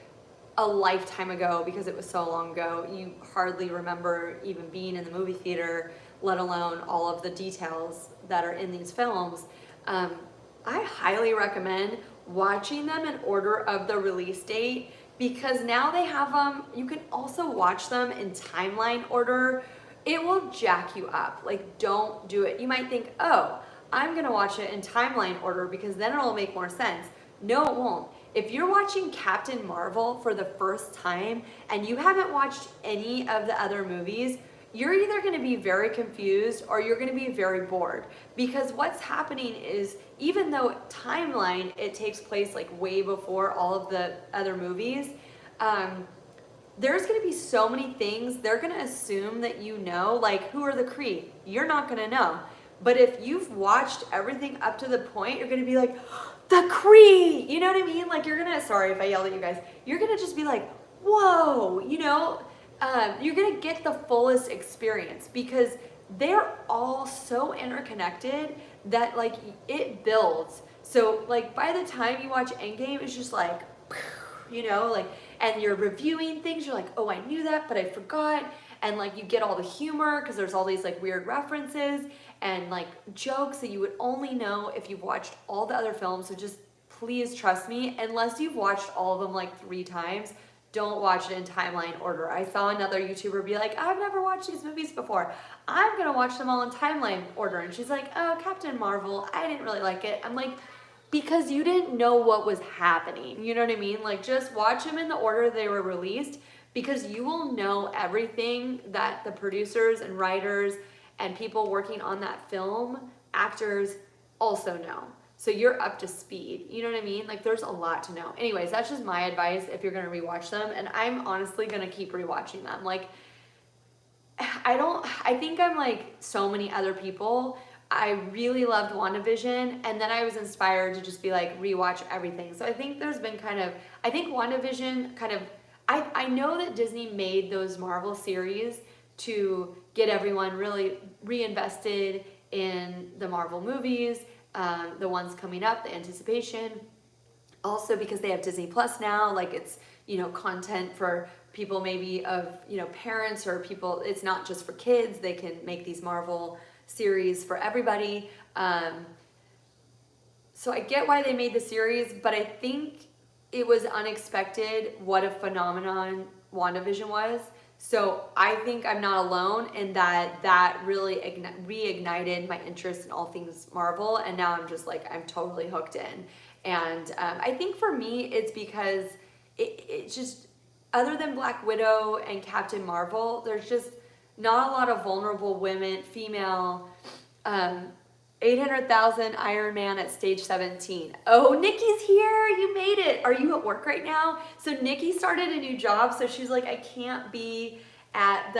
S1: a lifetime ago because it was so long ago, you hardly remember even being in the movie theater, let alone all of the details that are in these films. I highly recommend watching them in order of the release date, because now they have them, you can also watch them in timeline order. It will jack you up. Like, don't do it. You might think, oh, I'm gonna watch it in timeline order because then it'll make more sense. No, it won't. If you're watching Captain Marvel for the first time and you haven't watched any of the other movies, you're either gonna be very confused or you're gonna be very bored, because what's happening is, even though timeline, it takes place like way before all of the other movies, there's gonna be so many things, they're gonna assume that you know, like who are the Kree? You're not gonna know. But if you've watched everything up to the point, you're gonna be like, the Kree, you know what I mean? Like you're gonna, sorry if I yelled at you guys, you're gonna just be like, whoa, you know? You're gonna get the fullest experience because they're all so interconnected that like it builds. So like by the time you watch Endgame, it's just like, you know, like, and you're reviewing things, you're like, oh, I knew that, but I forgot. And like you get all the humor because there's all these like weird references. and like jokes that you would only know if you've watched all the other films. So just please trust me, unless you've watched all of them like 3 times, don't watch it in timeline order. I saw another YouTuber be like, I've never watched these movies before. I'm gonna watch them all in timeline order. And she's like, oh, Captain Marvel, I didn't really like it. I'm like, because you didn't know what was happening. You know what I mean? Like, just watch them in the order they were released, because you will know everything that the producers and writers and people working on that film, actors, also know. So you're up to speed. You know what I mean? Like, there's a lot to know. Anyways, that's just my advice if you're gonna rewatch them. And I'm honestly gonna keep rewatching them. Like, I think I'm like so many other people. I really loved WandaVision, and then I was inspired to just be like, rewatch everything. So I think there's been I think WandaVision I know that Disney made those Marvel series to get everyone really reinvested in the Marvel movies, the ones coming up, the anticipation. Also because they have Disney Plus now, like it's, content for people maybe of, parents or people, it's not just for kids. They can make these Marvel series for everybody. So I get why they made the series, but I think it was unexpected what a phenomenon WandaVision was. So I think I'm not alone in that really reignited my interest in all things Marvel, and now I'm just like, I'm totally hooked in. And I think for me, it's because it just, other than Black Widow and Captain Marvel, there's just not a lot of vulnerable women, female, 800,000 Iron Man at stage 17. Oh, Nicki's here. You made it. Are you at work right now? So Nicki started a new job. So she's like, I can't be at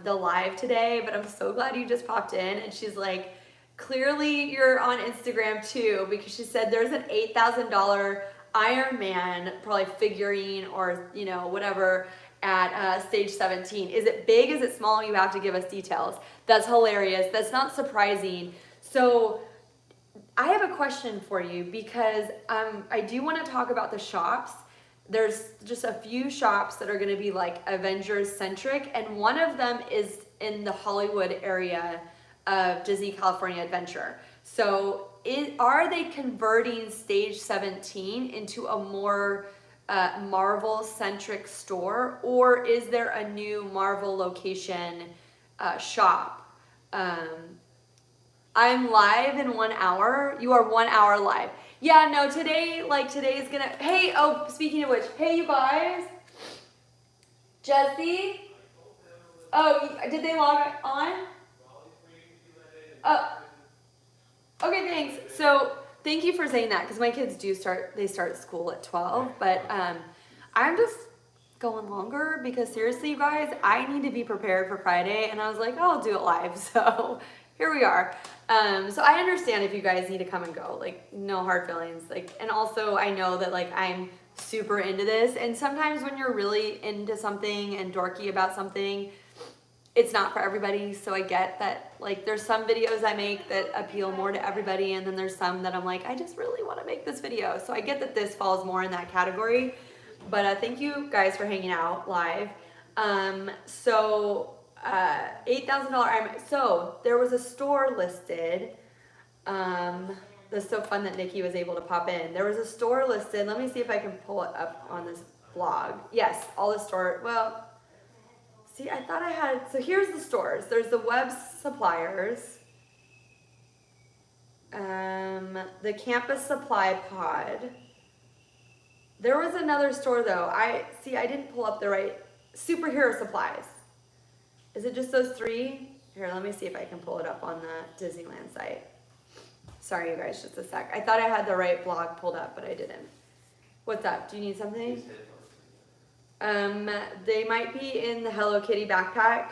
S1: the live today, but I'm so glad you just popped in. And she's like, clearly you're on Instagram too, because she said there's an $8,000 Iron Man, probably figurine or, whatever, at stage 17. Is it big? Is it small? You have to give us details. That's hilarious. That's not surprising. So I have a question for you, because I do want to talk about the shops. There's just a few shops that are going to be like Avengers centric, and one of them is in the Hollywood area of Disney California Adventure. So are they converting stage 17 into a more Marvel centric store, or is there a new Marvel location shop? I'm live in 1 hour. You are 1 hour live. Yeah, no, today's gonna, hey, oh, speaking of which, hey, you guys, Jesse, oh, did they log on? Oh, okay, thanks. So, thank you for saying that, because my kids they start school at 12, but I'm just going longer because seriously, you guys, I need to be prepared for Friday, and I was like, oh, I'll do it live, so here we are. So I understand if you guys need to come and go, like, no hard feelings, like, and also I know that like I'm super into this, and sometimes when you're really into something and dorky about something, it's not for everybody. So I get that, like, there's some videos I make that appeal more to everybody, and then there's some that I'm like, I just really want to make this video. So I get that this falls more in that category, but thank you guys for hanging out live. $8,000. So there was a store listed. That's so fun that Nicki was able to pop in. There was a store listed. Let me see if I can pull it up on this blog. Yes, all the store. Well, see, I thought I had. So here's the stores. There's the Web Suppliers. The Campus Supply Pod. There was another store though. I didn't pull up the right. Superhero Supplies. Is it just those 3? Here, let me see if I can pull it up on the Disneyland site. Sorry, you guys, just a sec. I thought I had the right blog pulled up, but I didn't. What's up? Do you need something? They might be in the Hello Kitty backpack.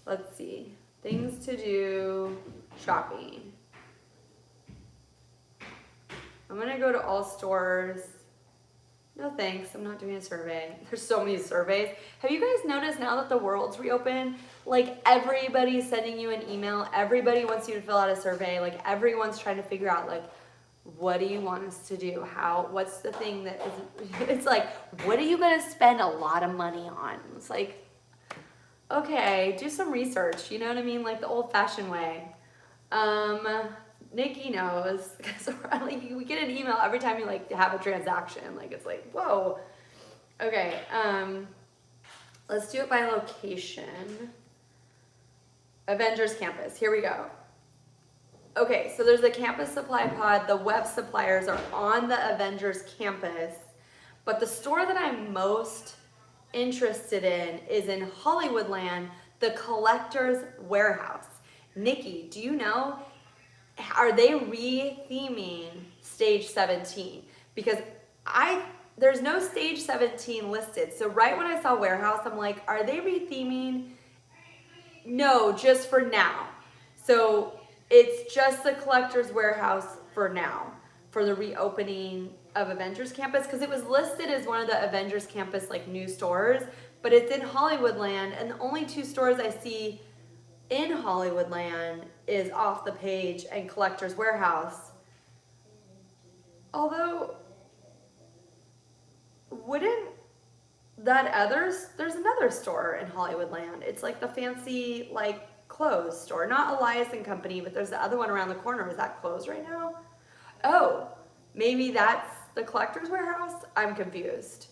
S1: Let's see. Things to do, shopping. I'm gonna go to all stores. No thanks, I'm not doing a survey. There's so many surveys. Have you guys noticed now that the world's reopened, like everybody's sending you an email, everybody wants you to fill out a survey, like everyone's trying to figure out like, what do you want us to do? What's the thing that is, it's like, what are you gonna spend a lot of money on? It's like, Okay, do some research, you know what I mean? Like the old-fashioned way. Nicki knows, because like, we get an email every time you like have a transaction. Like it's like, whoa. Okay, let's do it by location. Avengers Campus, here we go. Okay, so there's the campus supply pod. The web suppliers are on the Avengers Campus, but the store that I'm most interested in is in Hollywoodland, the Collector's Warehouse. Nicki, do you know, are they re-theming Stage 17? Because there's no Stage 17 listed. So right when I saw Warehouse, I'm like, are they re-theming? No, just for now. So it's just the Collector's Warehouse for now, for the reopening of Avengers Campus, because it was listed as one of the Avengers Campus like new stores, but it's in Hollywoodland, and the only two stores I see in Hollywoodland is Off the Page and Collector's Warehouse. Although, wouldn't there's another store in Hollywoodland. It's like the fancy like clothes store, not Elias and Company, but there's the other one around the corner. Is that closed right now? Oh, maybe that's the Collector's Warehouse? I'm confused.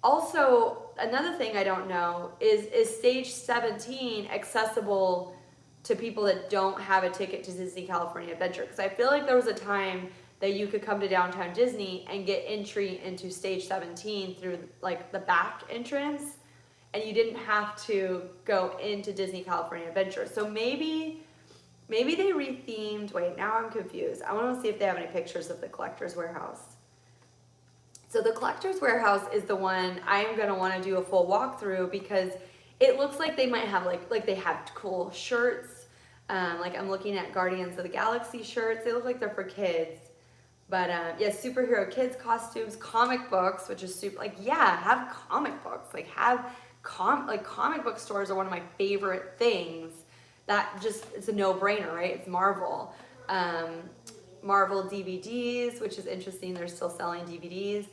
S1: Also, another thing I don't know is Stage 17 accessible to people that don't have a ticket to Disney California Adventure? Because I feel like there was a time that you could come to Downtown Disney and get entry into Stage 17 through like the back entrance, and you didn't have to go into Disney California Adventure. So maybe they rethemed, wait, now I'm confused. I want to see if they have any pictures of the Collector's Warehouse. So the Collector's Warehouse is the one I am going to want to do a full walkthrough, because it looks like they might have like they have cool shirts. Like I'm looking at Guardians of the Galaxy shirts. They look like they're for kids. But yeah, superhero kids costumes, comic books, which is super, like, yeah, have comic books. Like comic book stores are one of my favorite things. That just, it's a no-brainer, right? It's Marvel. Marvel DVDs, which is interesting. They're still selling DVDs.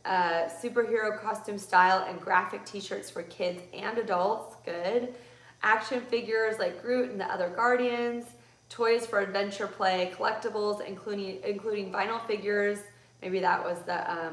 S1: Superhero costume style and graphic t-shirts for kids and adults. Good. Action figures like Groot and the other Guardians. Toys for adventure play, collectibles, including vinyl figures. Maybe that was the,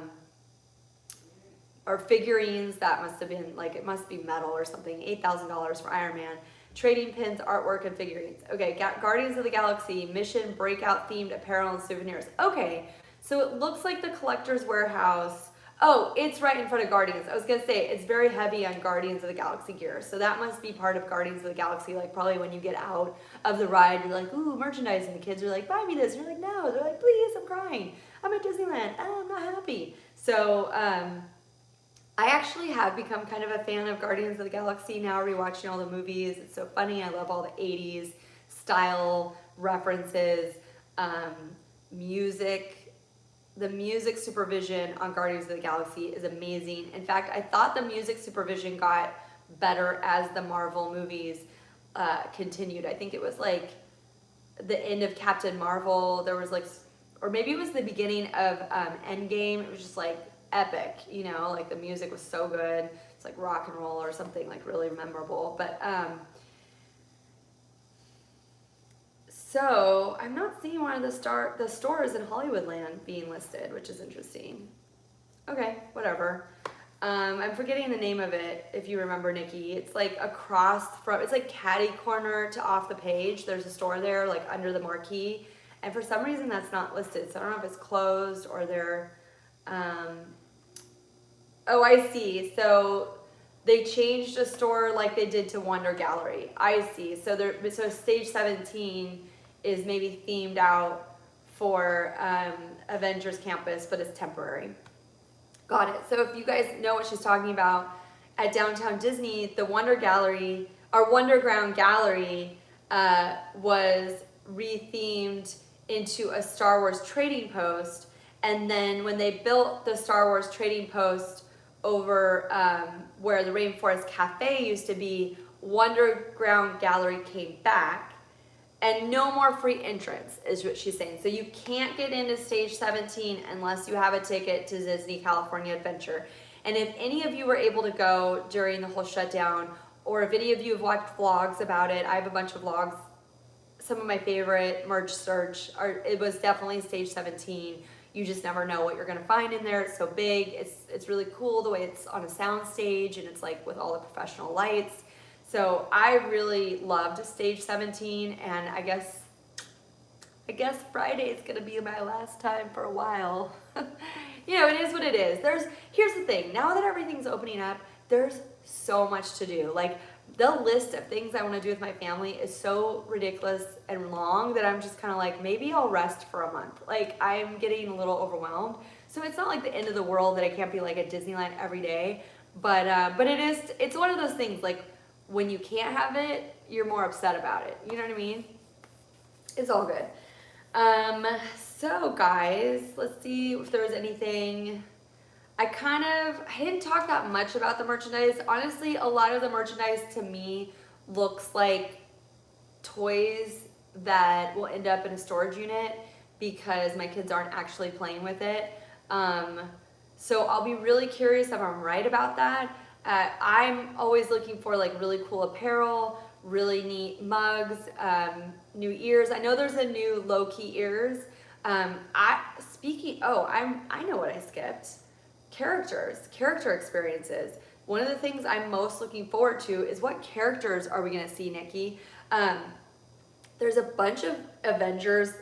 S1: or figurines. That must have been, like, it must be metal or something. $8,000 for Iron Man. Trading pins, artwork, and figurines. Okay, Guardians of the Galaxy, mission, breakout themed apparel and souvenirs. Okay, so it looks like the Collector's Warehouse. Oh, it's right in front of Guardians. I was gonna say, it's very heavy on Guardians of the Galaxy gear. So that must be part of Guardians of the Galaxy. Like probably when you get out of the ride, you're like, ooh, merchandise. And the kids are like, buy me this. And you're like, no. They're like, please, I'm crying. I'm at Disneyland. Oh, I'm not happy. So I actually have become kind of a fan of Guardians of the Galaxy now, rewatching all the movies. It's so funny. I love all the 80s style references, music. The music supervision on Guardians of the Galaxy is amazing. In fact, I thought the music supervision got better as the Marvel movies continued. I think it was like the end of Captain Marvel. There was like, or maybe it was the beginning of Endgame. It was just like epic, you know, like the music was so good. It's like rock and roll or something like really memorable. But so I'm not seeing one of the stores in Hollywoodland being listed, which is interesting. Okay, whatever. I'm forgetting the name of it, if you remember, Nicki. It's like across from, it's like catty corner to Off the Page. There's a store there, like under the marquee. And for some reason that's not listed. So I don't know if it's closed or they're, oh, I see. So they changed a store like they did to Wonder Gallery. I see. So so Stage 17 is maybe themed out for Avengers Campus, but it's temporary. Got it. So if you guys know what she's talking about, at Downtown Disney, the Wonder Gallery, or Wonderground Gallery, was rethemed into a Star Wars trading post. And then when they built the Star Wars trading post over where the Rainforest Cafe used to be, Wonderground Gallery came back. And no more free entrance is what she's saying. So you can't get into Stage 17 unless you have a ticket to Disney California Adventure. And if any of you were able to go during the whole shutdown, or if any of you have watched vlogs about it, I have a bunch of vlogs. Some of my favorite merch search it was definitely Stage 17. You just never know what you're gonna find in there. It's so big. It's really cool the way it's on a sound stage and it's like with all the professional lights. So I really loved Stage 17, and I guess Friday is gonna be my last time for a while. You know, it is what it is. Here's the thing, now that everything's opening up, there's so much to do. Like, the list of things I wanna do with my family is so ridiculous and long that I'm just kinda like, maybe I'll rest for a month. Like, I'm getting a little overwhelmed. So it's not like the end of the world that I can't be like at Disneyland every day, but it's one of those things, like, when you can't have it, you're more upset about it. You know what I mean? It's all good. So guys, let's see if there was anything. I didn't talk that much about the merchandise. Honestly, a lot of the merchandise to me looks like toys that will end up in a storage unit because my kids aren't actually playing with it. So I'll be really curious if I'm right about that. I'm always looking for like really cool apparel, really neat mugs, new ears. I know there's a new low-key ears. I know what I skipped. Character experiences. One of the things I'm most looking forward to is what characters are we gonna see, Nicki? There's a bunch of Avengers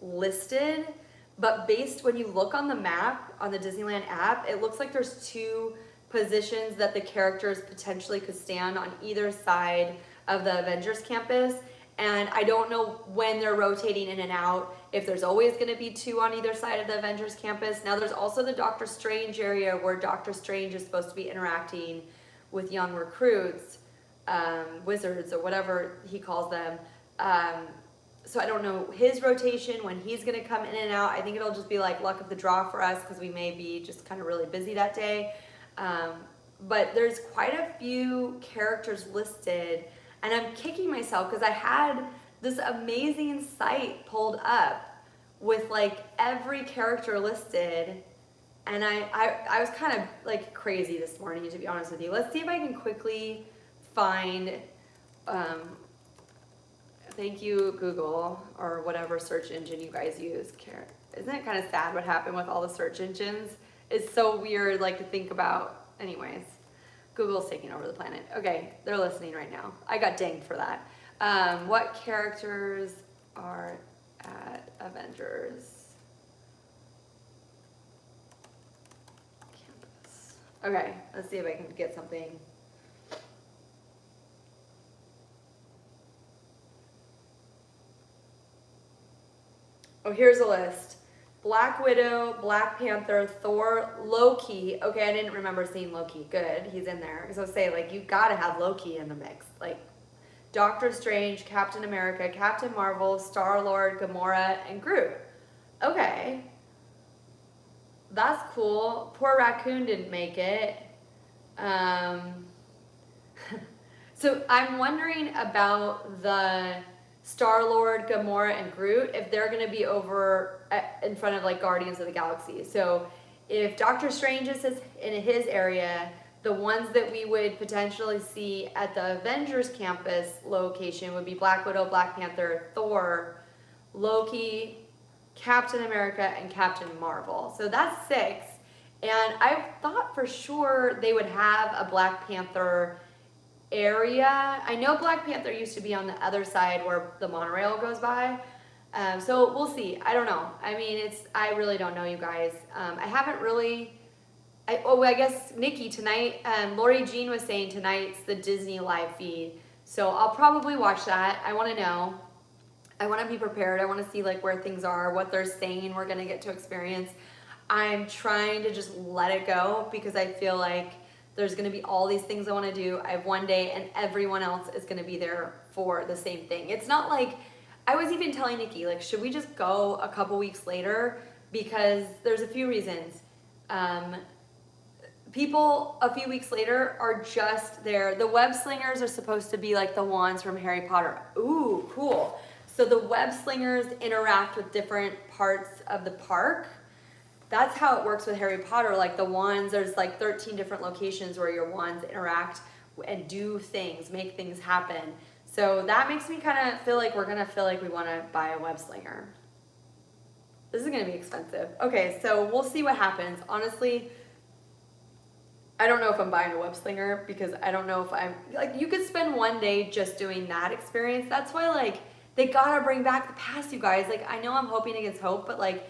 S1: listed, but when you look on the map, on the Disneyland app, it looks like there's 2 positions that the characters potentially could stand on either side of the Avengers Campus. And I don't know when they're rotating in and out, if there's always gonna be 2 on either side of the Avengers Campus. Now there's also the Doctor Strange area where Doctor Strange is supposed to be interacting with young recruits, wizards or whatever he calls them. So I don't know his rotation, when he's gonna come in and out. I think it'll just be like luck of the draw for us because we may be just kind of really busy that day. But there's quite a few characters listed, and I'm kicking myself because I had this amazing site pulled up with like every character listed, and I was kind of like crazy this morning, to be honest with you. Let's see if I can quickly find, thank you Google, or whatever search engine you guys use. Isn't it kind of sad what happened with all the search engines? It's so weird, like, to think about. Anyways, Google's taking over the planet. Okay, they're listening right now. I got dinged for that. What characters are at Avengers Campus? Okay, let's see if I can get something. Oh, here's a list. Black Widow, Black Panther, Thor, Loki. Okay, I didn't remember seeing Loki. Good, he's in there. So say, like, you gotta have Loki in the mix. Like, Doctor Strange, Captain America, Captain Marvel, Star-Lord, Gamora, and Groot. Okay. That's cool. Poor Raccoon didn't make it. So I'm wondering about the Star-Lord, Gamora, and Groot, if they're going to be over in front of like Guardians of the Galaxy. So if Doctor Strange is in his area, the ones that we would potentially see at the Avengers Campus location would be Black Widow, Black Panther, Thor, Loki, Captain America, and Captain Marvel. So that's 6. And I thought for sure they would have a Black Panther area. I know Black Panther used to be on the other side where the monorail goes by. So we'll see. I don't know. I mean, I really don't know, you guys. I haven't really, I guess Nicki tonight, Lauri-Jean was saying tonight's the Disney live feed. So I'll probably watch that. I want to know. I want to be prepared. I want to see like where things are, what they're saying we're going to get to experience. I'm trying to just let it go because I feel like there's going to be all these things I want to do. I have one day and everyone else is going to be there for the same thing. It's not like, I was even telling Nicki, like, should we just go a couple weeks later? Because there's a few reasons. People a few weeks later are just there. The Web Slingers are supposed to be like the wands from Harry Potter. Ooh, cool. So the Web Slingers interact with different parts of the park. That's how it works with Harry Potter. Like the wands, there's like 13 different locations where your wands interact and do things, make things happen. So that makes me kind of feel like we're gonna feel like we want to buy a web slinger. This is gonna be expensive. Okay, so we'll see what happens. Honestly, I don't know if I'm buying a web slinger because I don't know if I'm, like, you could spend one day just doing that experience. That's why, like, they gotta bring back the past, you guys. Like, I know I'm hoping against hope, but like,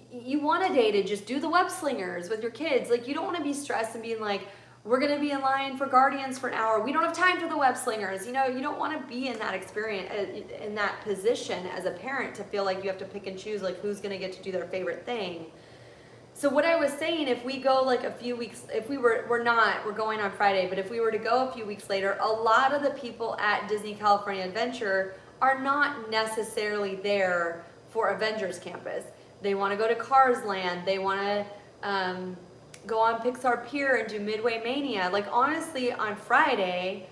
S1: you want a day to just do the web slingers with your kids. Like, you don't want to be stressed and being like, we're gonna be in line for Guardians for an hour. We don't have time for the web slingers. You know, you don't want to be in that experience, in that position as a parent to feel like you have to pick and choose like who's gonna get to do their favorite thing. So what I was saying, if we go like a few weeks, if we're going on Friday, but if we were to go a few weeks later, a lot of the people at Disney California Adventure are not necessarily there for Avengers Campus. They want to go to Cars Land. They want to go on Pixar Pier and do Midway Mania. Like, honestly, on Friday,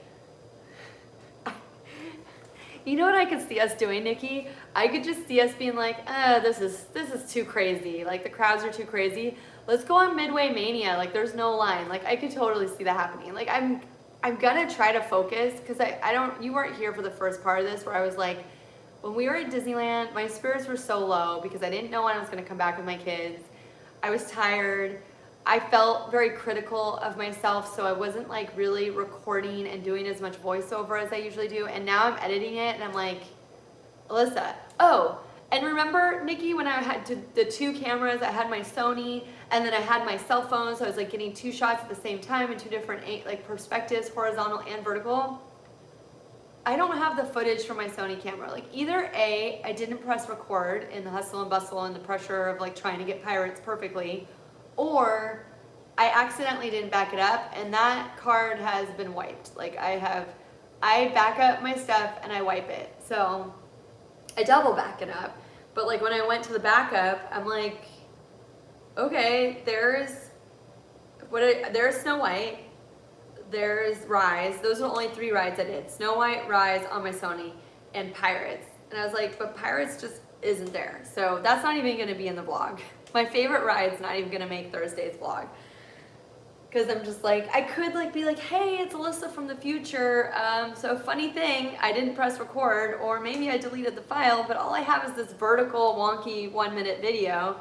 S1: you know what I could see us doing, Nicki? I could just see us being like, this is too crazy. Like, the crowds are too crazy. Let's go on Midway Mania. Like, there's no line. Like, I could totally see that happening. Like, I'm gonna try to focus because you weren't here for the first part of this where I was like, when we were at Disneyland, my spirits were so low because I didn't know when I was gonna come back with my kids. I was tired. I felt very critical of myself, so I wasn't like really recording and doing as much voiceover as I usually do. And now I'm editing it and I'm like, Alyssa, oh, and remember, Nicki, when I had the two cameras, I had my Sony and then I had my cell phone, so I was like getting two shots at the same time in two different like perspectives, horizontal and vertical. I don't have the footage from my Sony camera. Like, either A, I didn't press record in the hustle and bustle and the pressure of like trying to get pirates perfectly, or I accidentally didn't back it up and that card has been wiped. Like, I back up my stuff and I wipe it. So I double back it up. But like when I went to the backup, I'm like, okay, there's Snow White, there's Rise. Those are the only 3 rides I did. Snow White, Rise on my Sony, and Pirates. And I was like, but Pirates just isn't there. So that's not even gonna be in the vlog. My favorite ride's not even gonna make Thursday's vlog. Cause I'm just like, I could like be like, hey, it's Alyssa from the future. So funny thing, I didn't press record, or maybe I deleted the file, but all I have is this vertical wonky 1-minute video.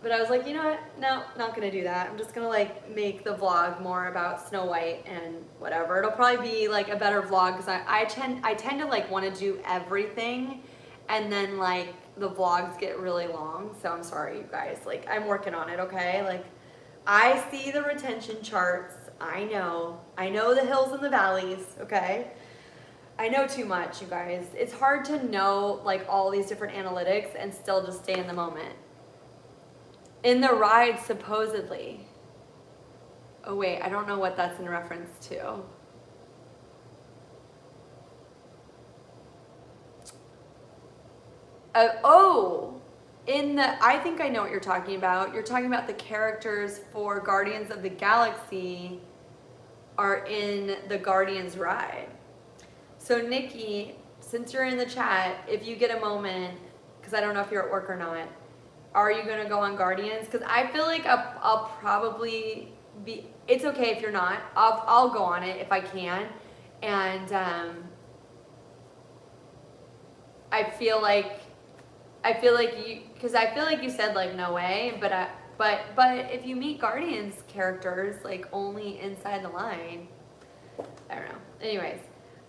S1: But I was like, you know what? No, not gonna do that. I'm just gonna like make the vlog more about Snow White and whatever. It'll probably be like a better vlog because I tend to like want to do everything, and then like the vlogs get really long. So I'm sorry, you guys. Like, I'm working on it, okay? Like, I see the retention charts. I know the hills and the valleys, okay? I know too much, you guys. It's hard to know like all these different analytics and still just stay in the moment. In the ride, supposedly. Oh wait, I don't know what that's in reference to. I think I know what you're talking about. You're talking about the characters for Guardians of the Galaxy are in the Guardians ride. So Nicki, since you're in the chat, if you get a moment, because I don't know if you're at work or not, are you gonna go on Guardians? Because I feel like I'll probably be, it's okay if you're not, I'll go on it if I can. And I feel like you, because I feel like you said like no way, but if you meet Guardians characters like only inside the line, I don't know. Anyways,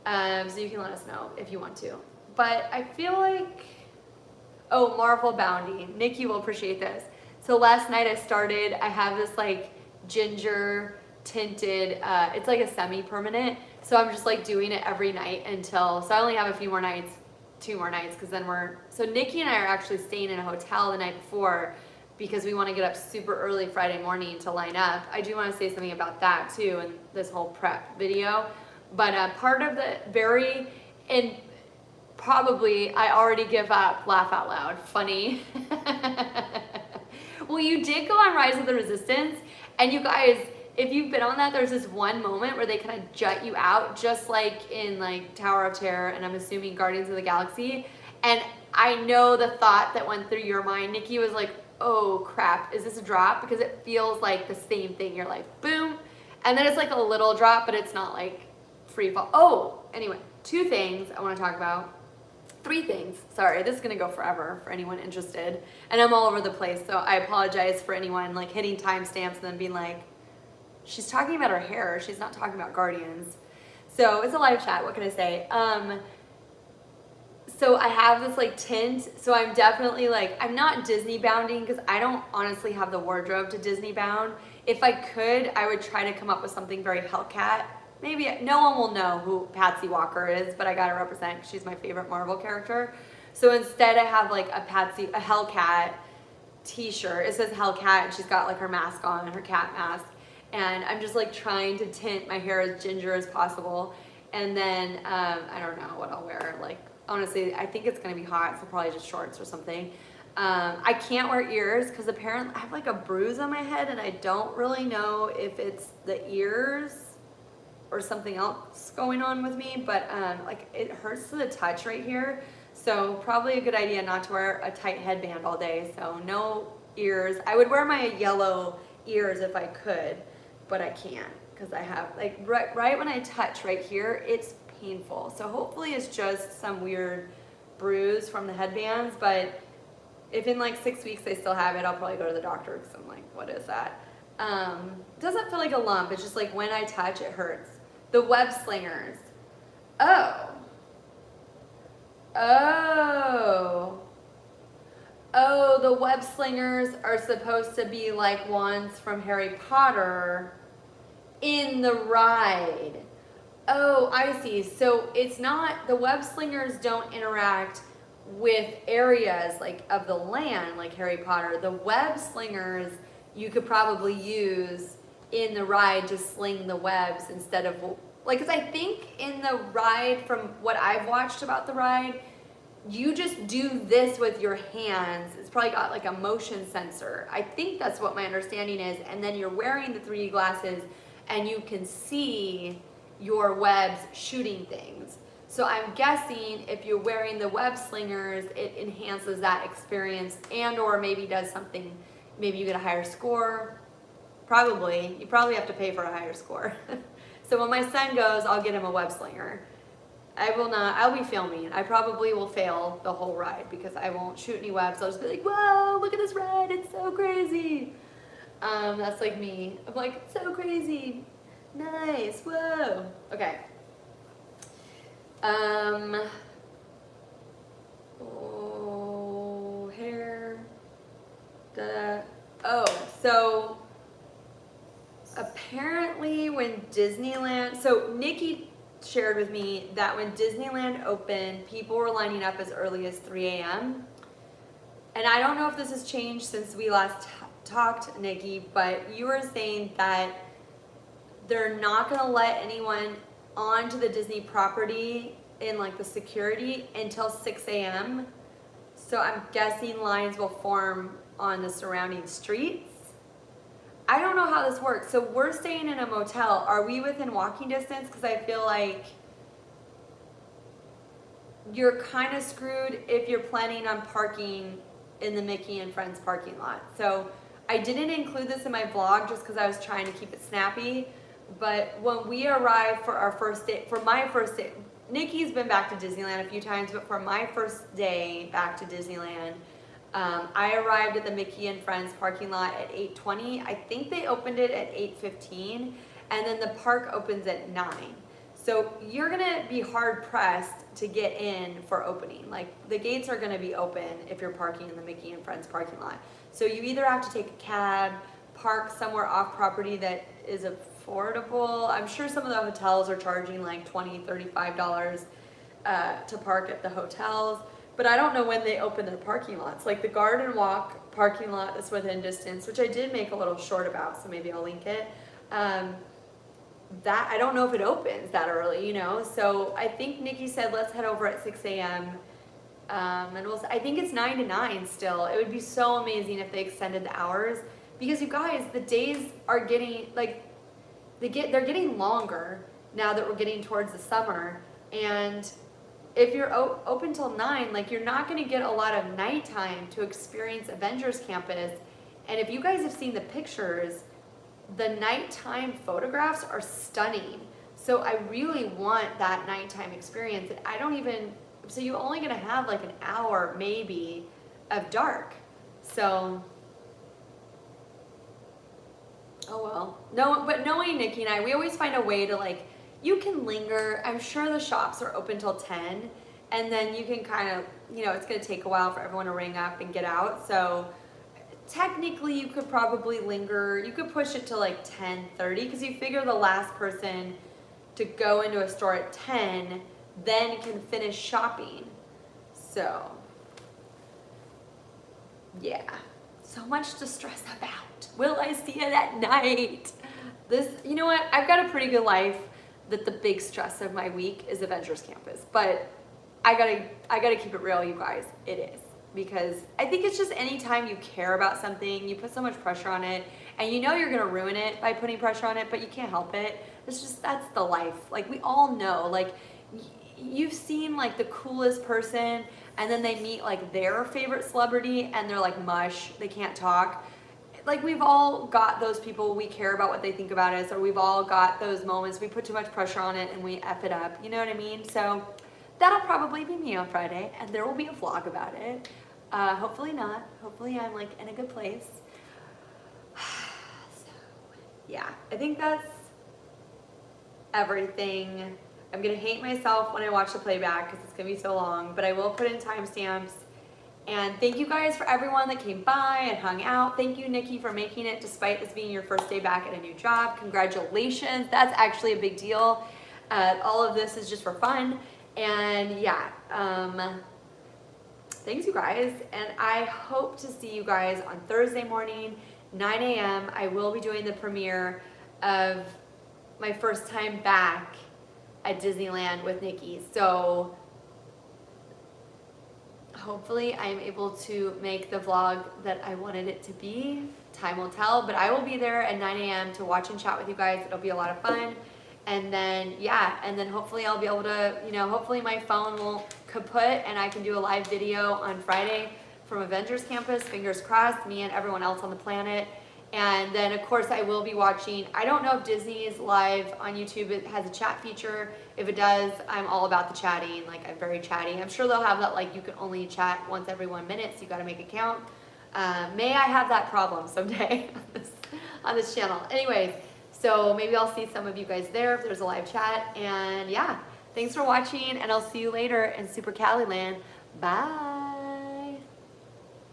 S1: so you can let us know if you want to. But I feel like, oh, Marvel Bounty, Nicki will appreciate this. So last night I have this like ginger tinted, it's like a semi-permanent. So I'm just like doing it every night until, so I only have a few more nights, 2 more nights, because then so Nicki and I are actually staying in a hotel the night before because we want to get up super early Friday morning to line up. I do want to say something about that too in this whole prep video. But part of the probably I already give up, laugh out loud, funny. Well, you did go on Rise of the Resistance, and you guys, if you've been on that, there's this one moment where they kind of jut you out, just like in like Tower of Terror, and I'm assuming Guardians of the Galaxy. And I know the thought that went through your mind. Nicki was like, oh crap, is this a drop? Because it feels like the same thing. You're like, boom. And then it's like a little drop, but it's not like free fall. Oh, anyway, 2 things I want to talk about. 3 things. Sorry, this is going to go forever for anyone interested. And I'm all over the place, so I apologize for anyone like hitting timestamps and then being like, she's talking about her hair, she's not talking about Guardians. So it's a live chat, what can I say? So I have this like tint, so I'm definitely like, I'm not Disney bounding because I don't honestly have the wardrobe to Disney bound. If I could, I would try to come up with something very Hellcat. Maybe no one will know who Patsy Walker is, but I gotta represent because she's my favorite Marvel character. So instead I have like a Hellcat t-shirt. It says Hellcat and she's got like her mask on, her cat mask. And I'm just like trying to tint my hair as ginger as possible. And then, I don't know what I'll wear. Like, honestly, I think it's gonna be hot, so probably just shorts or something. I can't wear ears because apparently I have like a bruise on my head and I don't really know if it's the ears or something else going on with me, but like it hurts to the touch right here. So probably a good idea not to wear a tight headband all day. So no ears. I would wear my yellow ears if I could, but I can't because I have like right when I touch right here, it's painful. So hopefully it's just some weird bruise from the headbands, but if in like 6 weeks they still have it, I'll probably go to the doctor because I'm like, what is that? Doesn't feel like a lump. It's just like when I touch, it hurts. The Web Slingers. Oh, the Web Slingers are supposed to be like ones from Harry Potter in the ride. Oh, I see. So it's not, the Web Slingers don't interact with areas like of the land like Harry Potter. The Web Slingers you could probably use in the ride to sling the webs instead of, like, because I think in the ride, from what I've watched about the ride, you just do this with your hands. It's probably got like a motion sensor. I think that's what my understanding is. And then you're wearing the 3D glasses and you can see your webs shooting things. So I'm guessing if you're wearing the Web Slingers, it enhances that experience and or maybe does something, maybe you get a higher score. Probably, you probably have to pay for a higher score. So when my son goes, I'll get him a Web Slinger. I will not, I'll be filming. I probably will fail the whole ride because I won't shoot any webs. I'll just be like, whoa, look at this ride, it's so crazy. That's like me. I'm like, so crazy. Nice, whoa. Okay. Oh, hair. Oh, so apparently when Disneyland, so Nicki shared with me that when Disneyland opened, people were lining up as early as 3 a.m. And I don't know if this has changed since we last talked, Nicki, but you were saying that they're not gonna let anyone onto the Disney property in like the security until 6 a.m. So I'm guessing lines will form on the surrounding streets. I don't know how this works. So we're staying in a motel. Are we within walking distance? Because I feel like you're kind of screwed if you're planning on parking in the Mickey and Friends parking lot. So I didn't include this in my vlog just because I was trying to keep it snappy. But when we arrived for our first day, for my first day, Nicki's been back to Disneyland a few times, but for my first day back to Disneyland, I arrived at the Mickey and Friends parking lot at 8:20. I think they opened it at 8:15, and then the park opens at 9. So you're gonna be hard pressed to get in for opening. Like the gates are gonna be open if you're parking in the Mickey and Friends parking lot. So you either have to take a cab, park somewhere off property that is affordable. I'm sure some of the hotels are charging like $20, $35 to park at the hotels. But I don't know when they open their parking lots. Like the Garden Walk parking lot that's within distance, which I did make a little short about, so maybe I'll link it. That I don't know if it opens that early, you know? So I think Nicki said, let's head over at 6 a.m. And I think it's 9 to 9 still. It would be so amazing if they extended the hours because you guys, the days are getting, like, they're getting longer now that we're getting towards the summer. And if you're open till 9, like you're not gonna get a lot of nighttime to experience Avengers Campus. And if you guys have seen the pictures, the nighttime photographs are stunning. So I really want that nighttime experience. And I don't even, so you're only gonna have like an hour maybe of dark. So, oh well. No, but knowing Nicki and I, we always find a way to like, you can linger. I'm sure the shops are open till 10, and then you can kind of, you know, it's gonna take a while for everyone to ring up and get out. So technically you could probably linger. You could push it to like 10:30 because you figure the last person to go into a store at 10 then can finish shopping. So yeah, so much to stress about. Will I see it at night? This, you know what? I've got a pretty good life. That the big stress of my week is Avengers Campus, but I gotta keep it real, you guys. It is, because I think it's just anytime you care about something, you put so much pressure on it, and you know you're gonna ruin it by putting pressure on it, but you can't help it. It's just, that's the life. Like, we all know, like, you've seen like the coolest person, and then they meet like their favorite celebrity, and they're like mush, they can't talk. Like, we've all got those people, we care about what they think about us, or we've all got those moments we put too much pressure on it and we F it up, you know what I mean? So that'll probably be me on Friday, and there will be a vlog about it. Hopefully not. Hopefully I'm like in a good place. So yeah, I think that's everything. I'm gonna hate myself when I watch the playback because it's gonna be so long, but I will put in timestamps. And thank you guys for everyone that came by and hung out. Thank you, Nicki, for making it despite this being your first day back at a new job. Congratulations. That's actually a big deal. All of this is just for fun. And yeah, thanks you guys. And I hope to see you guys on Thursday morning, 9 a.m. I will be doing the premiere of my first time back at Disneyland with Nicki. So hopefully I'm able to make the vlog that I wanted it to be. Time will tell, but I will be there at 9 a.m. to watch and chat with you guys. It'll be a lot of fun. And then, yeah, and then hopefully I'll be able to, you know, hopefully my phone will kaput and I can do a live video on Friday from Avengers Campus. Fingers crossed, me and everyone else on the planet. And then, of course, I will be watching, I don't know if Disney's live on YouTube, it has a chat feature. If it does, I'm all about the chatting. Like, I'm very chatty. I'm sure they'll have that, like, you can only chat once every 1 minute, so you gotta make it count. May I have that problem someday on this channel. Anyways, so maybe I'll see some of you guys there if there's a live chat. And yeah, thanks for watching, and I'll see you later in Super Cali Land. Bye.